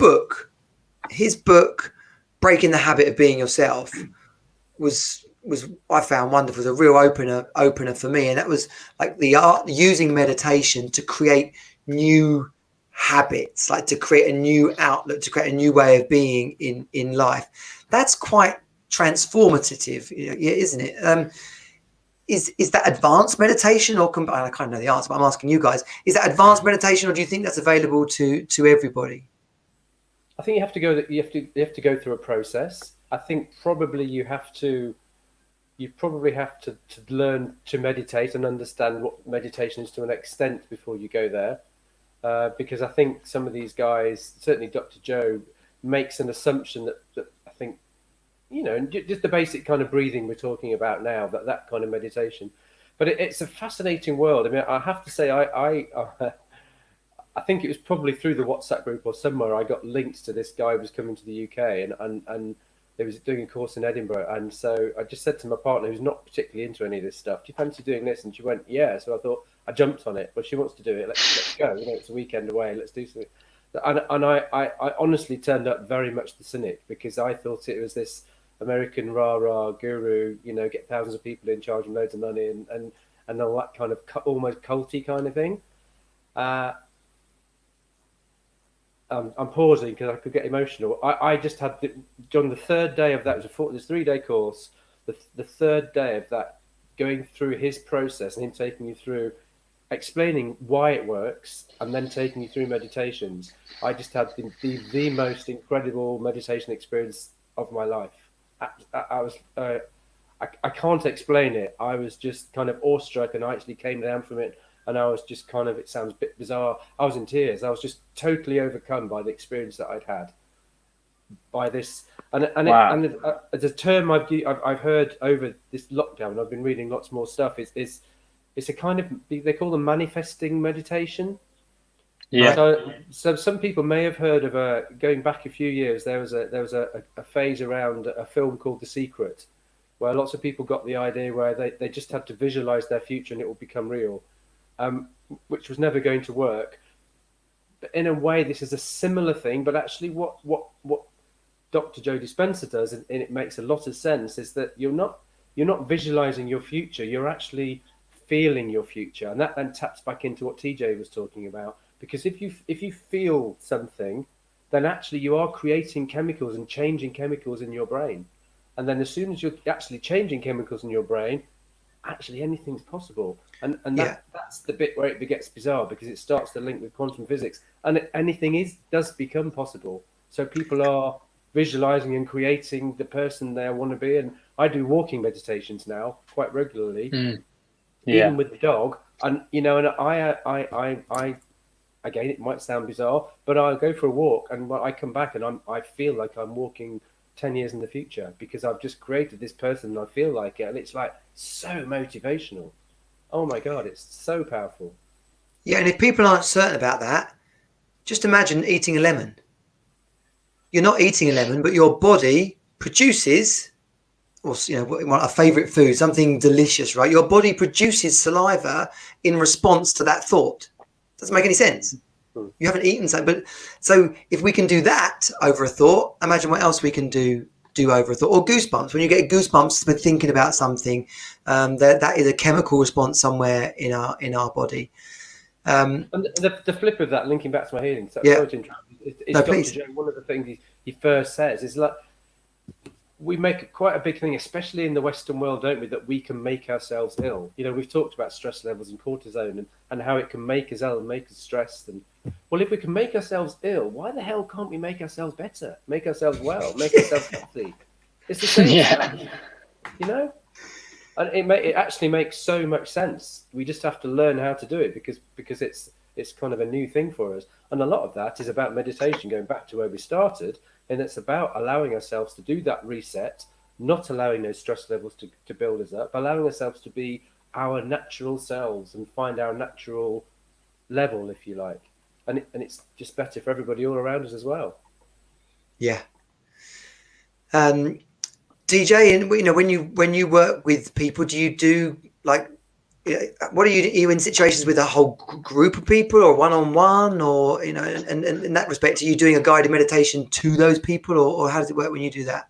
book, Breaking the Habit of Being Yourself, was I found wonderful. It was a real opener for me, and that was like the art using meditation to create new habits, like to create a new outlook, to create a new way of being in life. That's quite transformative, isn't it? Is that advanced meditation, or I kind of know the answer, but I'm asking you guys: is that advanced meditation, or do you think that's available to everybody?
I think you have to go through a process. I think probably you probably have to learn to meditate and understand what meditation is to an extent before you go there. Because I think some of these guys, certainly Dr. Joe, makes an assumption that I think, just the basic kind of breathing we're talking about now, that kind of meditation. But it's a fascinating world. I mean, I have to say, I think it was probably through the WhatsApp group or somewhere I got links to this guy who was coming to the UK and they was doing a course in Edinburgh. And so I just said to my partner, who's not particularly into any of this stuff, do you fancy doing this? And she went, yeah. So I thought, I jumped on it. Well, she wants to do it. Let's go. It's a weekend away. Let's do something. And I honestly turned up very much the cynic, because I thought it was this American rah-rah guru, get thousands of people in, charge them loads of money and all that kind of almost culty kind of thing. I'm pausing because I could get emotional. I just had, John, the third day of that, it was this 3-day course, the third day of that, going through his process and him taking you through, explaining why it works, and then taking you through meditations. I just had the most incredible meditation experience of my life. I can't explain it. I was just kind of awestruck, and I actually came down from it. And I was just kind of, it sounds a bit bizarre, I was in tears. I was just totally overcome by the experience that I'd had by this. And the term I've heard over this lockdown, and I've been reading lots more stuff, is it's a kind of, they call them manifesting meditation. Yeah. So some people may have heard of going back a few years, there was a phase around a film called The Secret, where lots of people got the idea where they just had to visualize their future and it will become real. Which was never going to work. But in a way, this is a similar thing. But actually, what Dr. Joe Dispenza does, and it makes a lot of sense, is that you're not visualizing your future. You're actually feeling your future, and that then taps back into what TJ was talking about. Because if you feel something, then actually you are creating chemicals and changing chemicals in your brain. And then as soon as you're actually changing chemicals in your brain, actually anything's possible. And that's the bit where it gets bizarre, because it starts to link with quantum physics, and anything does become possible. So people are visualizing and creating the person they want to be. And I do walking meditations now quite regularly. even with the dog. And and I again, it might sound bizarre, but I go for a walk, and when I come back, and I feel like I'm walking 10 years in the future, because I've just created this person, and I feel like it, and it's like so motivational. Oh my God, it's so powerful.
Yeah, and if people aren't certain about that, just imagine eating a lemon. You're not eating a lemon, but your body produces, or a favorite food, something delicious, right? Your body produces saliva in response to that thought. Doesn't make any sense. You haven't eaten something, but so if we can do that over a thought, imagine what else we can do over a thought. Or goosebumps. When you get goosebumps with thinking about something, that is a chemical response somewhere in our body.
And the flip of that, linking back to my healing, so
Yeah.
sorry to interrupt, it's Dr. Joe, one of the things he first says is like, we make quite a big thing, especially in the Western world, don't we, that we can make ourselves ill. We've talked about stress levels and cortisone and how it can make us ill and make us stressed. And well, if we can make ourselves ill, why the hell can't we make ourselves better, make ourselves well, make ourselves healthy? It's the same stuff, And it actually makes so much sense. We just have to learn how to do it because it's kind of a new thing for us. And a lot of that is about meditation, going back to where we started. And it's about allowing ourselves to do that reset, not allowing those stress levels to build us up, allowing ourselves to be our natural selves and find our natural level, if you like. And it's just better for everybody all around us as well.
Yeah. DJ, and when you work with people, do you do like, what are you in situations with a whole group of people or one-on-one, or and in that respect, are you doing a guided meditation to those people, or how does it work when you do that?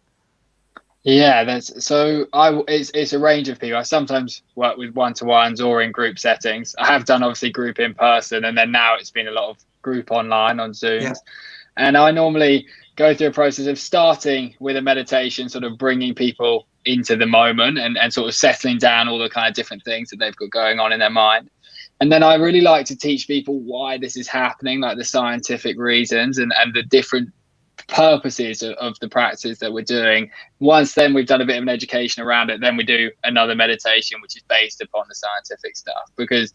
Yeah, it's a range of people. I sometimes work with one-to-ones or in group settings. I have done obviously group in person, and then now it's been a lot of group online on Zooms. Yeah. And I normally go through a process of starting with a meditation, sort of bringing people into the moment and sort of settling down all the kind of different things that they've got going on in their mind. And then I really like to teach people why this is happening, like the scientific reasons and the different purposes of the practice that we're doing. Once then we've done a bit of an education around it, then we do another meditation which is based upon the scientific stuff, because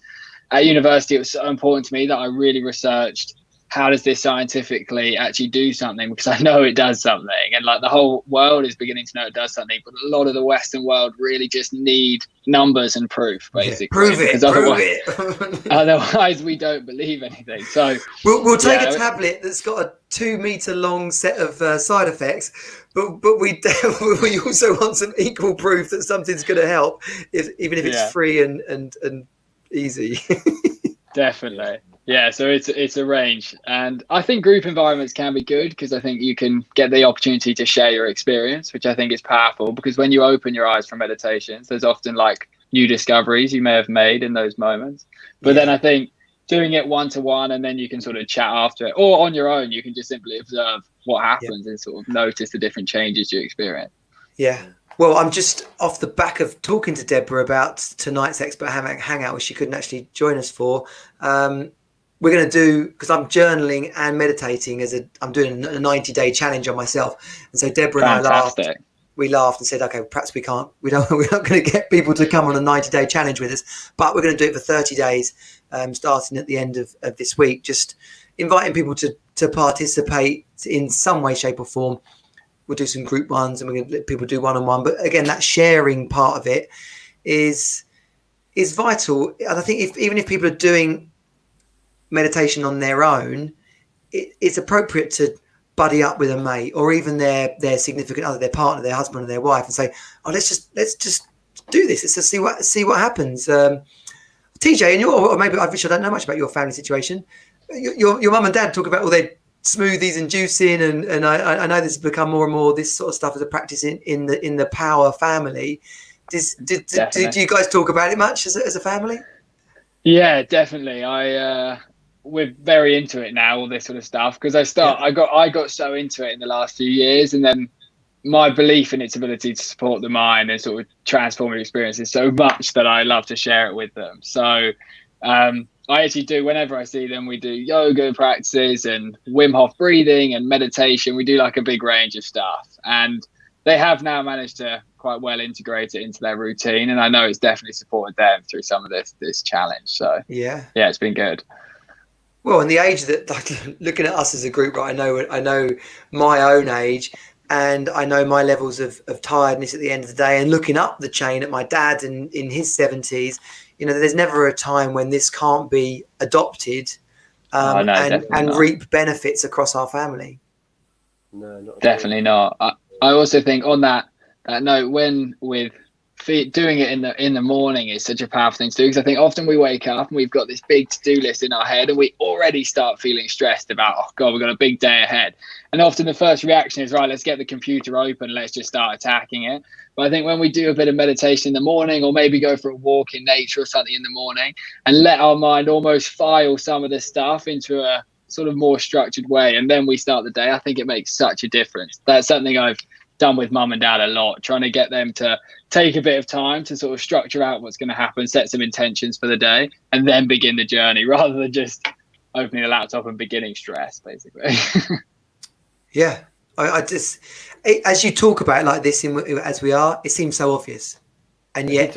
at university it was so important to me that I really researched how does this scientifically actually do something, because I know it does something, and like the whole world is beginning to know it does something, but a lot of the Western world really just need numbers and proof, basically.
Prove it.
Otherwise we don't believe anything. So
we'll take a tablet that's got a 2 meter long set of side effects, but we also want some equal proof that something's going to help, even if it's free and easy.
Definitely. Yeah, so it's a range, and I think group environments can be good because I think you can get the opportunity to share your experience, which I think is powerful, because when you open your eyes from meditations, there's often like new discoveries you may have made in those moments. But then I think doing it one-to-one, and then you can sort of chat after it, or on your own, you can just simply observe what happens and sort of notice the different changes you experience.
Yeah. Well, I'm just off the back of talking to Deborah about tonight's expert hangout, which she couldn't actually join us for. We're going to do, because I'm journaling and meditating I'm doing a 90-day challenge on myself. And so Deborah and I laughed. We laughed and said, okay, perhaps we're not going to get people to come on a 90-day challenge with us, but we're going to do it for 30 days, starting at the end of this week, just inviting people to participate in some way, shape or form. We'll do some group ones and we're going to let people do one-on-one. But again, that sharing part of it is vital. And I think even if people are doing meditation on their own, it's appropriate to buddy up with a mate or even their significant other, their partner, their husband or their wife, and say, oh, let's just do this. Let's just see what happens. TJ, and or maybe I don't know much about your family situation. Your mum and dad talk about all their smoothies and juicing, and I know this has become more and more this sort of stuff as a practice in the Power family. Do you guys talk about it much as a family?
Yeah, definitely. We're very into it now, all this sort of stuff, because I got so into it in the last few years, and then my belief in its ability to support the mind and sort of transformative experiences so much that I love to share it with them. So I actually do, whenever I see them, we do yoga practices and Wim Hof breathing and meditation. We do like a big range of stuff, and they have now managed to quite well integrate it into their routine, and I know it's definitely supported them through some of this challenge. So
Yeah.
it's been good.
Well, in the age that, like, looking at us as a group, right? I know my own age, and I know my levels of tiredness at the end of the day. And looking up the chain at my dad in his 70s, there's never a time when this can't be adopted,
No,
and
definitely not.
reap benefits across our family.
No, not
Definitely not. I also think on that note, when with doing it in the morning is such a powerful thing to do, because I think often we wake up and we've got this big to-do list in our head and we already start feeling stressed about, oh God, we've got a big day ahead. And often the first reaction is, right, let's get the computer open, let's just start attacking it. But I think when we do a bit of meditation in the morning, or maybe go for a walk in nature or something in the morning, and let our mind almost file some of the stuff into a sort of more structured way, and then we start the day, I think it makes such a difference. That's something I've done with mum and dad a lot, trying to get them to take a bit of time to sort of structure out what's going to happen, set some intentions for the day, and then begin the journey, rather than just opening the laptop and beginning stress, basically.
Yeah, I just, as you talk about it like this, as we are, it seems so obvious, and yet,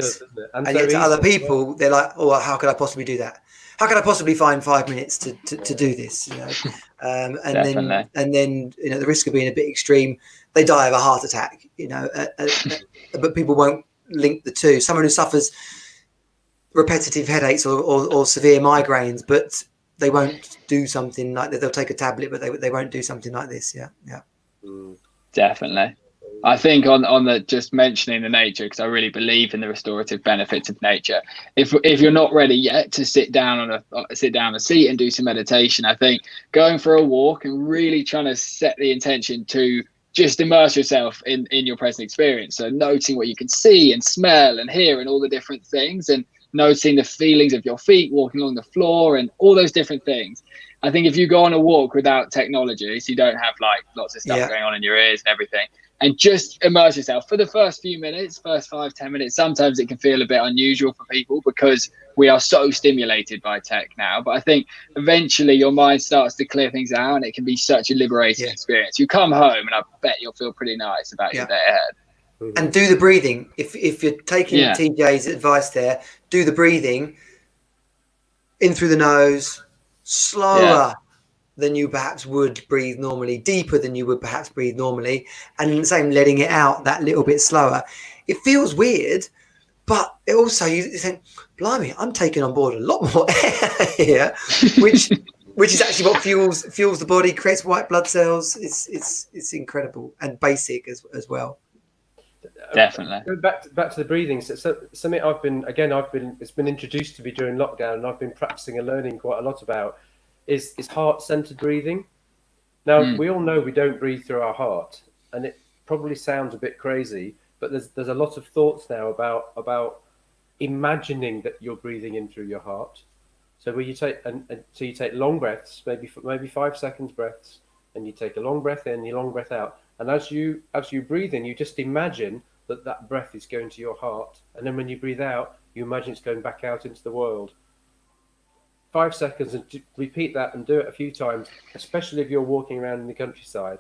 and
yet
so
to other
easy.
people, they're like, "Oh, how could I possibly do that? How could I possibly find 5 minutes to do this?" And
Definitely.
then the risk of being a bit extreme, they die of a heart attack. But people won't link the two. Someone who suffers repetitive headaches or severe migraines, but they won't do something like that. They'll take a tablet, but they won't do something like this. Yeah.
Definitely. I think on the just mentioning the nature, because I really believe in the restorative benefits of nature. If you're not ready yet to sit down on a seat and do some meditation, I think going for a walk and really trying to set the intention to just immerse yourself in your present experience. So noting what you can see and smell and hear and all the different things, and noticing the feelings of your feet walking along the floor and all those different things. I think if you go on a walk without technology, so you don't have like lots of stuff going on in your ears and everything, and just immerse yourself for the first few minutes, first 5-10 minutes. Sometimes it can feel a bit unusual for people because we are so stimulated by tech now. But I think eventually your mind starts to clear things out, and it can be such a liberating experience. You come home and I bet you'll feel pretty nice about your day ahead.
And do the breathing. If you're taking TJ's advice there, do the breathing in through the nose, slower than you perhaps would breathe normally, deeper than you would perhaps breathe normally, and the same letting it out that little bit slower. It feels weird, but it also, you think, blimey, I'm taking on board a lot more air here, which is actually what fuels the body, creates white blood cells. It's incredible and basic as well.
Definitely.
Going back to the breathing, so something it's been introduced to me during lockdown, and I've been practicing and learning quite a lot about is heart-centered breathing. Now we all know we don't breathe through our heart, and it probably sounds a bit crazy, but there's a lot of thoughts now about imagining that you're breathing in through your heart. So where you take so you take long breaths, maybe 5 seconds breaths, and you take a long breath in, you long breath out, and as you breathe in, you just imagine that breath is going to your heart, and then when you breathe out, you imagine it's going back out into the world. 5 seconds, and repeat that and do it a few times, especially if you're walking around in the countryside,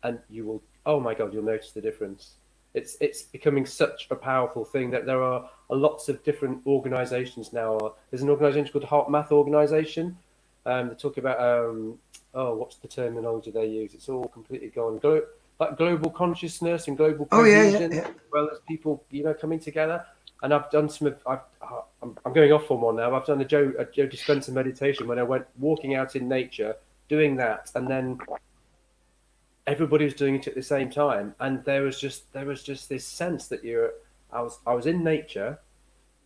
and you will, oh my God, you'll notice the difference. It's becoming such a powerful thing that there are lots of different organizations now. There's an organization called Heart Math Organization. They talk about, what's the terminology they use? It's all completely gone. Like global consciousness and global cohesion, as well as people, coming together. And I've done I'm going off on one now. I've done a Joe Dispenza meditation when I went walking out in nature, doing that, and then everybody was doing it at the same time, and there was just this sense that I was in nature,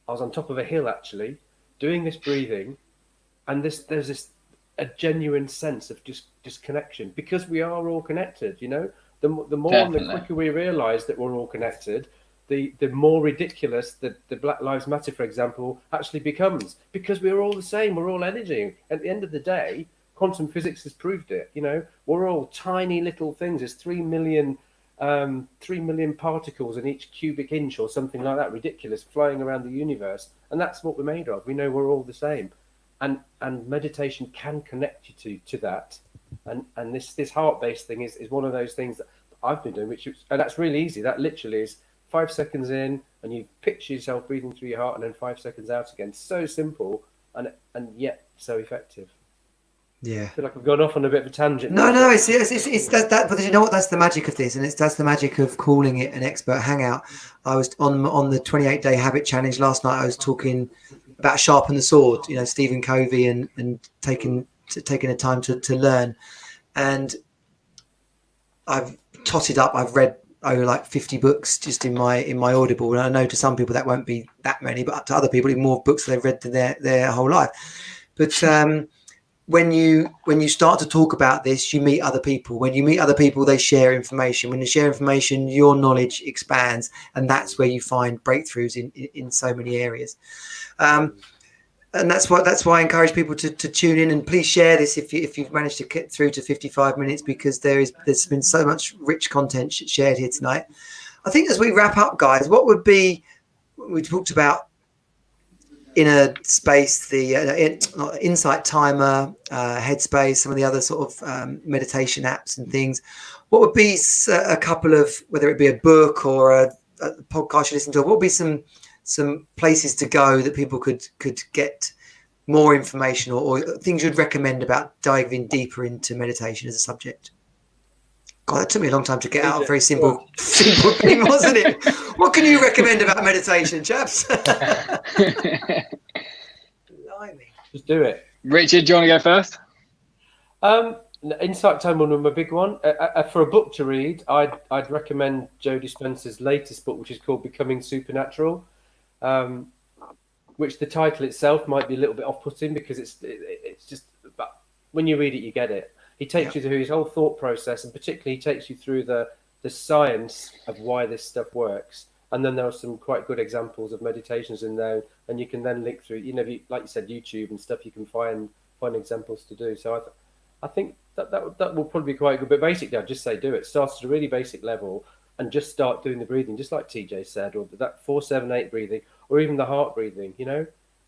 I was on top of a hill actually, doing this breathing, and there's a genuine sense of just connection, because we are all connected. The more and the quicker we realise that we're all connected, the more ridiculous the Black Lives Matter, for example, actually becomes, because we're all the same. We're all energy. At the end of the day, quantum physics has proved it. We're all tiny little things. There's 3 million particles in each cubic inch or something like that, ridiculous, flying around the universe, and that's what we're made of. We know we're all the same, and meditation can connect you to that, and this heart-based thing is one of those things that I've been doing, and that's really easy. That literally is 5 seconds in, and you picture yourself breathing through your heart, and then 5 seconds out again. So simple, and yet so effective.
Yeah.
I feel like I've gone off on a bit of a tangent.
No, it's that. But you know what? That's the magic of this, and that's the magic of calling it an expert hangout. I was on the 28-day habit challenge last night. I was talking about sharpen the sword. You know, Stephen Covey, and taking the time to learn. And I've totted up. I've read over like 50 books just in my Audible, and I know to some people that won't be that many, but to other people, even more books they've read than their whole life. But when you start to talk about this, you meet other people. When you meet other people, they share information. When they share information, your knowledge expands, and that's where you find breakthroughs in so many areas. And that's why I encourage people to tune in, and please share this if you've managed to get through to 55 minutes, because there's been so much rich content shared here tonight. I think as we wrap up, guys, what would be, we talked about inner space, the Insight Timer, Headspace, some of the other sort of meditation apps and things. What would be a couple of, whether it be a book or a podcast you listen to, what would be some places to go that people could get more information, or things you'd recommend about diving deeper into meditation as a subject? God, that took me a long time to get out a very simple thing, wasn't it? What can you recommend about meditation, chaps? Blimey.
Just do it.
Richard, do you want to go first?
Insight Timer was my big one. For a book to read, I'd recommend Joe Dispenza's latest book, which is called Becoming Supernatural. Which the title itself might be a little bit off-putting, because it's just, but when you read it, you get it. He takes you through his whole thought process, and particularly he takes you through the science of why this stuff works. And then there are some quite good examples of meditations in there, and you can then link through, like you said, YouTube and stuff. You can find examples to do. So I think that will probably be quite good. But basically, I'd just say do it. Start at a really basic level and just start doing the breathing, just like TJ said, or that 4-7-8 breathing, or even the heart breathing.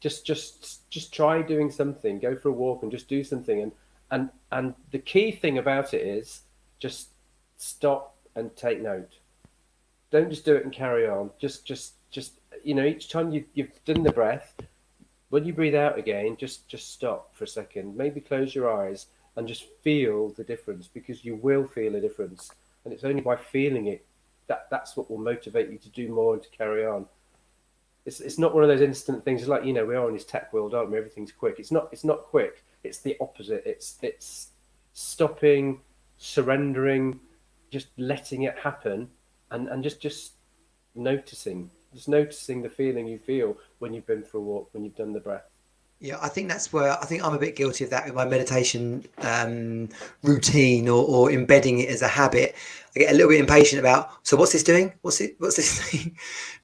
Just try doing something. Go for a walk and just do something. And the key thing about it is just stop and take note. Don't just do it and carry on. Just each time you've done the breath, when you breathe out again, just stop for a second. Maybe close your eyes and just feel the difference, because you will feel a difference. And it's only by feeling it that's what will motivate you to do more and to carry on. It's not one of those instant things. It's like, we are in this tech world, aren't we? Everything's quick. It's not quick. It's the opposite. It's stopping, surrendering, just letting it happen, and just noticing the feeling you feel when you've been for a walk, when you've done the breath.
Yeah, I think that's where I'm a bit guilty of that with my meditation routine or embedding it as a habit. I get a little bit impatient about, so what's this doing? What's this thing?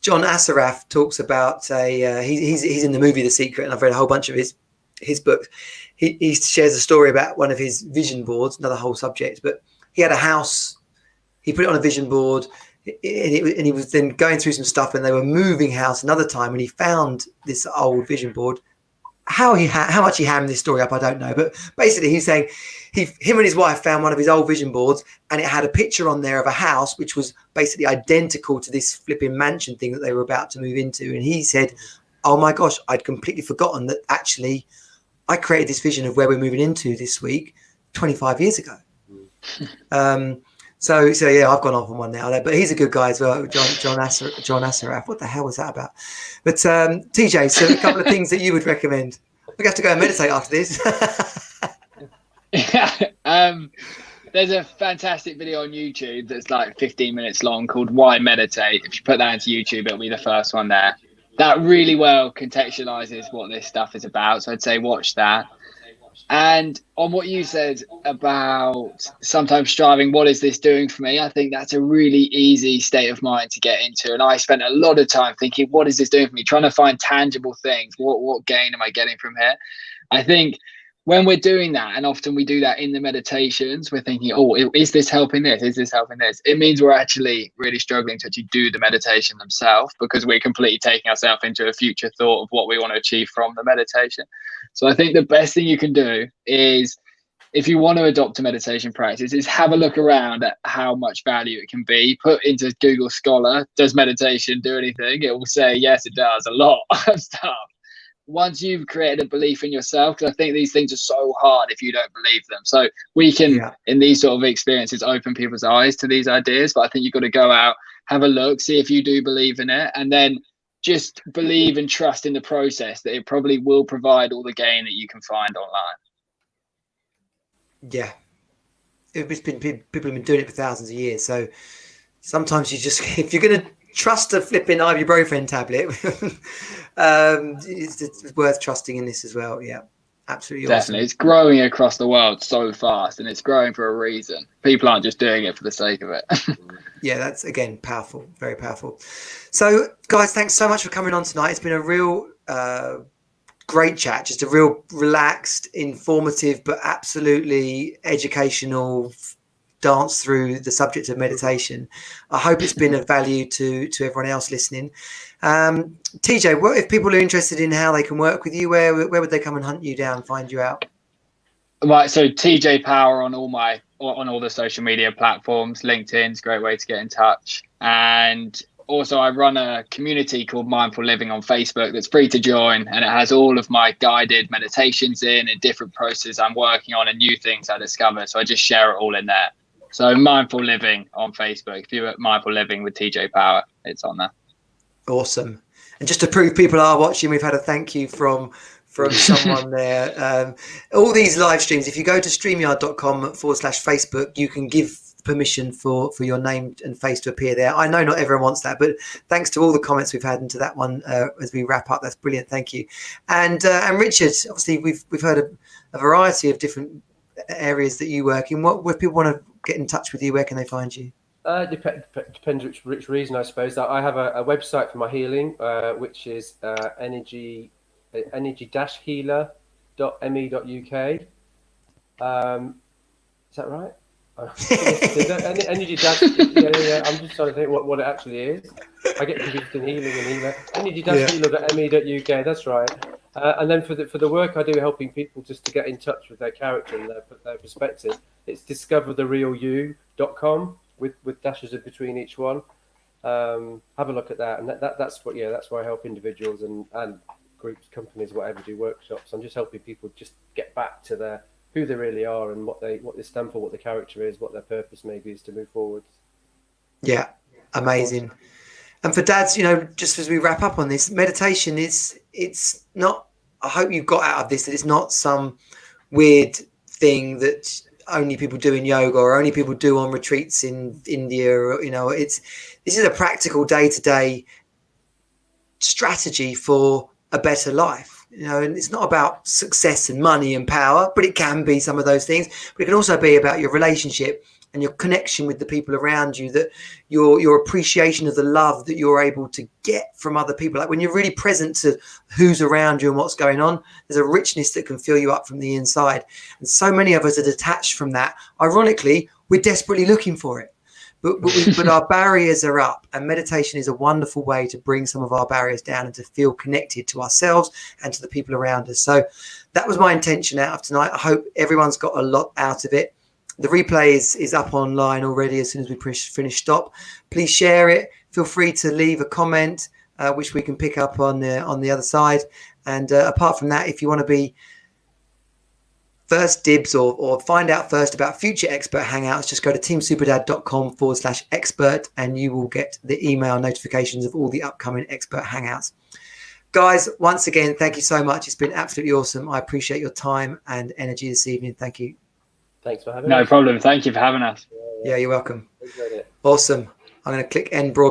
John Assaraf talks about he's in the movie The Secret, and I've read a whole bunch of his books. He shares a story about one of his vision boards, another whole subject, but he had a house. He put it on a vision board, and he was then going through some stuff, and they were moving house another time, and he found this old vision board. How much he hammed this story up, I don't know. But basically, he's saying him and his wife found one of his old vision boards, and it had a picture on there of a house which was basically identical to this flipping mansion thing that they were about to move into. And he said, "Oh my gosh, I'd completely forgotten that actually I created this vision of where we're moving into this week 25 years ago." So yeah, I've gone off on one now, but he's a good guy as well, John Assaraf. What the hell was that about? But TJ, so a couple of things that you would recommend. We have to go and meditate after this.
There's a fantastic video on YouTube that's like 15 minutes long called Why Meditate. If you put that into YouTube, it'll be the first one there. That really well contextualizes what this stuff is about. So I'd say watch that. And on what you said about sometimes striving, what is this doing for me? I think that's a really easy state of mind to get into. And I spent a lot of time thinking, what is this doing for me? Trying to find tangible things. What gain am I getting from here? I think when we're doing that, and often we do that in the meditations, we're thinking, oh, is this helping this? Is this helping this? It means we're actually really struggling to actually do the meditation themselves, because we're completely taking ourselves into a future thought of what we want to achieve from the meditation. So I think the best thing you can do is if you want to adopt a meditation practice, is have a look around at how much value it can be. Put into Google Scholar, does meditation do anything? It will say, yes, it does, a lot of stuff. Once you've created a belief in yourself, because I think these things are so hard if you don't believe them. So we can, in these sort of experiences, open people's eyes to these ideas. But I think you've got to go out, have a look, see if you do believe in it, and then just believe and trust in the process that it probably will provide all the gain that you can find online.
Yeah. It's been people have been doing it for thousands of years. So sometimes you just, if you're going to trust a flipping ibuprofen tablet, it's worth trusting in this as well. Yeah, absolutely.
Definitely.
Awesome.
It's growing across the world so fast, and it's growing for a reason. People aren't just doing it for the sake of it.
Yeah, that's, again, powerful, very powerful. So guys, thanks so much for coming on tonight. It's been a real great chat, just a real relaxed, informative, but absolutely educational dance through the subject of meditation. I hope it's been of value to everyone else listening. TJ, what if people are interested in how they can work with you? Where would they come and hunt you down, find you out?
Right, so TJ Power on all the social media platforms. LinkedIn's a great way to get in touch, and also I run a community called Mindful Living on Facebook that's free to join, and it has all of my guided meditations in and different processes I'm working on and new things I discover. So I just share it all in there. So Mindful Living on Facebook. If you're at Mindful Living with TJ Power, it's on there. Awesome.
And just to prove people are watching, we've had a thank you from someone there. All these live streams, if you go to streamyard.com/Facebook, you can give permission for your name and face to appear there. I know not everyone wants that, but thanks to all the comments we've had into that one as we wrap up, that's brilliant. Thank you. And Richard, obviously we've heard a variety of different areas that you work in. What, if people want to get in touch with you, where can they find you?
Depends which reason, I suppose. I have a website for my healing, which is energy-healer.me.uk. Is that right? Energy dash, yeah. I'm just trying to think what it actually is. I get confused in healing and healer. Energy-healer.me.uk. That's right. And then for the work I do, helping people just to get in touch with their character and their perspective, it's discovertherrealyou.com with dashes in between each one. Have a look at that, and that's where I help individuals and groups, companies, whatever, do workshops. I'm just helping people just get back to who they really are and what they stand for, what the character is, what their purpose maybe is to move forward.
Yeah, amazing. And for dads, just as we wrap up on this, meditation it's not, I hope you've got out of this that it's not some weird thing that only people do in yoga or only people do on retreats in India, or this is a practical day-to-day strategy for a better life, and it's not about success and money and power, but it can be some of those things, but it can also be about your relationship and your connection with the people around you, that your appreciation of the love that you're able to get from other people. Like when you're really present to who's around you and what's going on, there's a richness that can fill you up from the inside. And so many of us are detached from that. Ironically, we're desperately looking for it, but our barriers are up, and meditation is a wonderful way to bring some of our barriers down and to feel connected to ourselves and to the people around us. So that was my intention out of tonight. I hope everyone's got a lot out of it. The replay is up online already as soon as we finish stop. Please share it. Feel free to leave a comment, which we can pick up on the other side. And apart from that, if you want to be first dibs or find out first about future expert hangouts, just go to teamsuperdad.com/expert and you will get the email notifications of all the upcoming expert hangouts. Guys, once again, thank you so much. It's been absolutely awesome. I appreciate your time and energy this evening. Thank you.
Thanks for having us.
No problem. Thank you for having us.
Yeah, you're welcome. Awesome. I'm going to click end broadcast.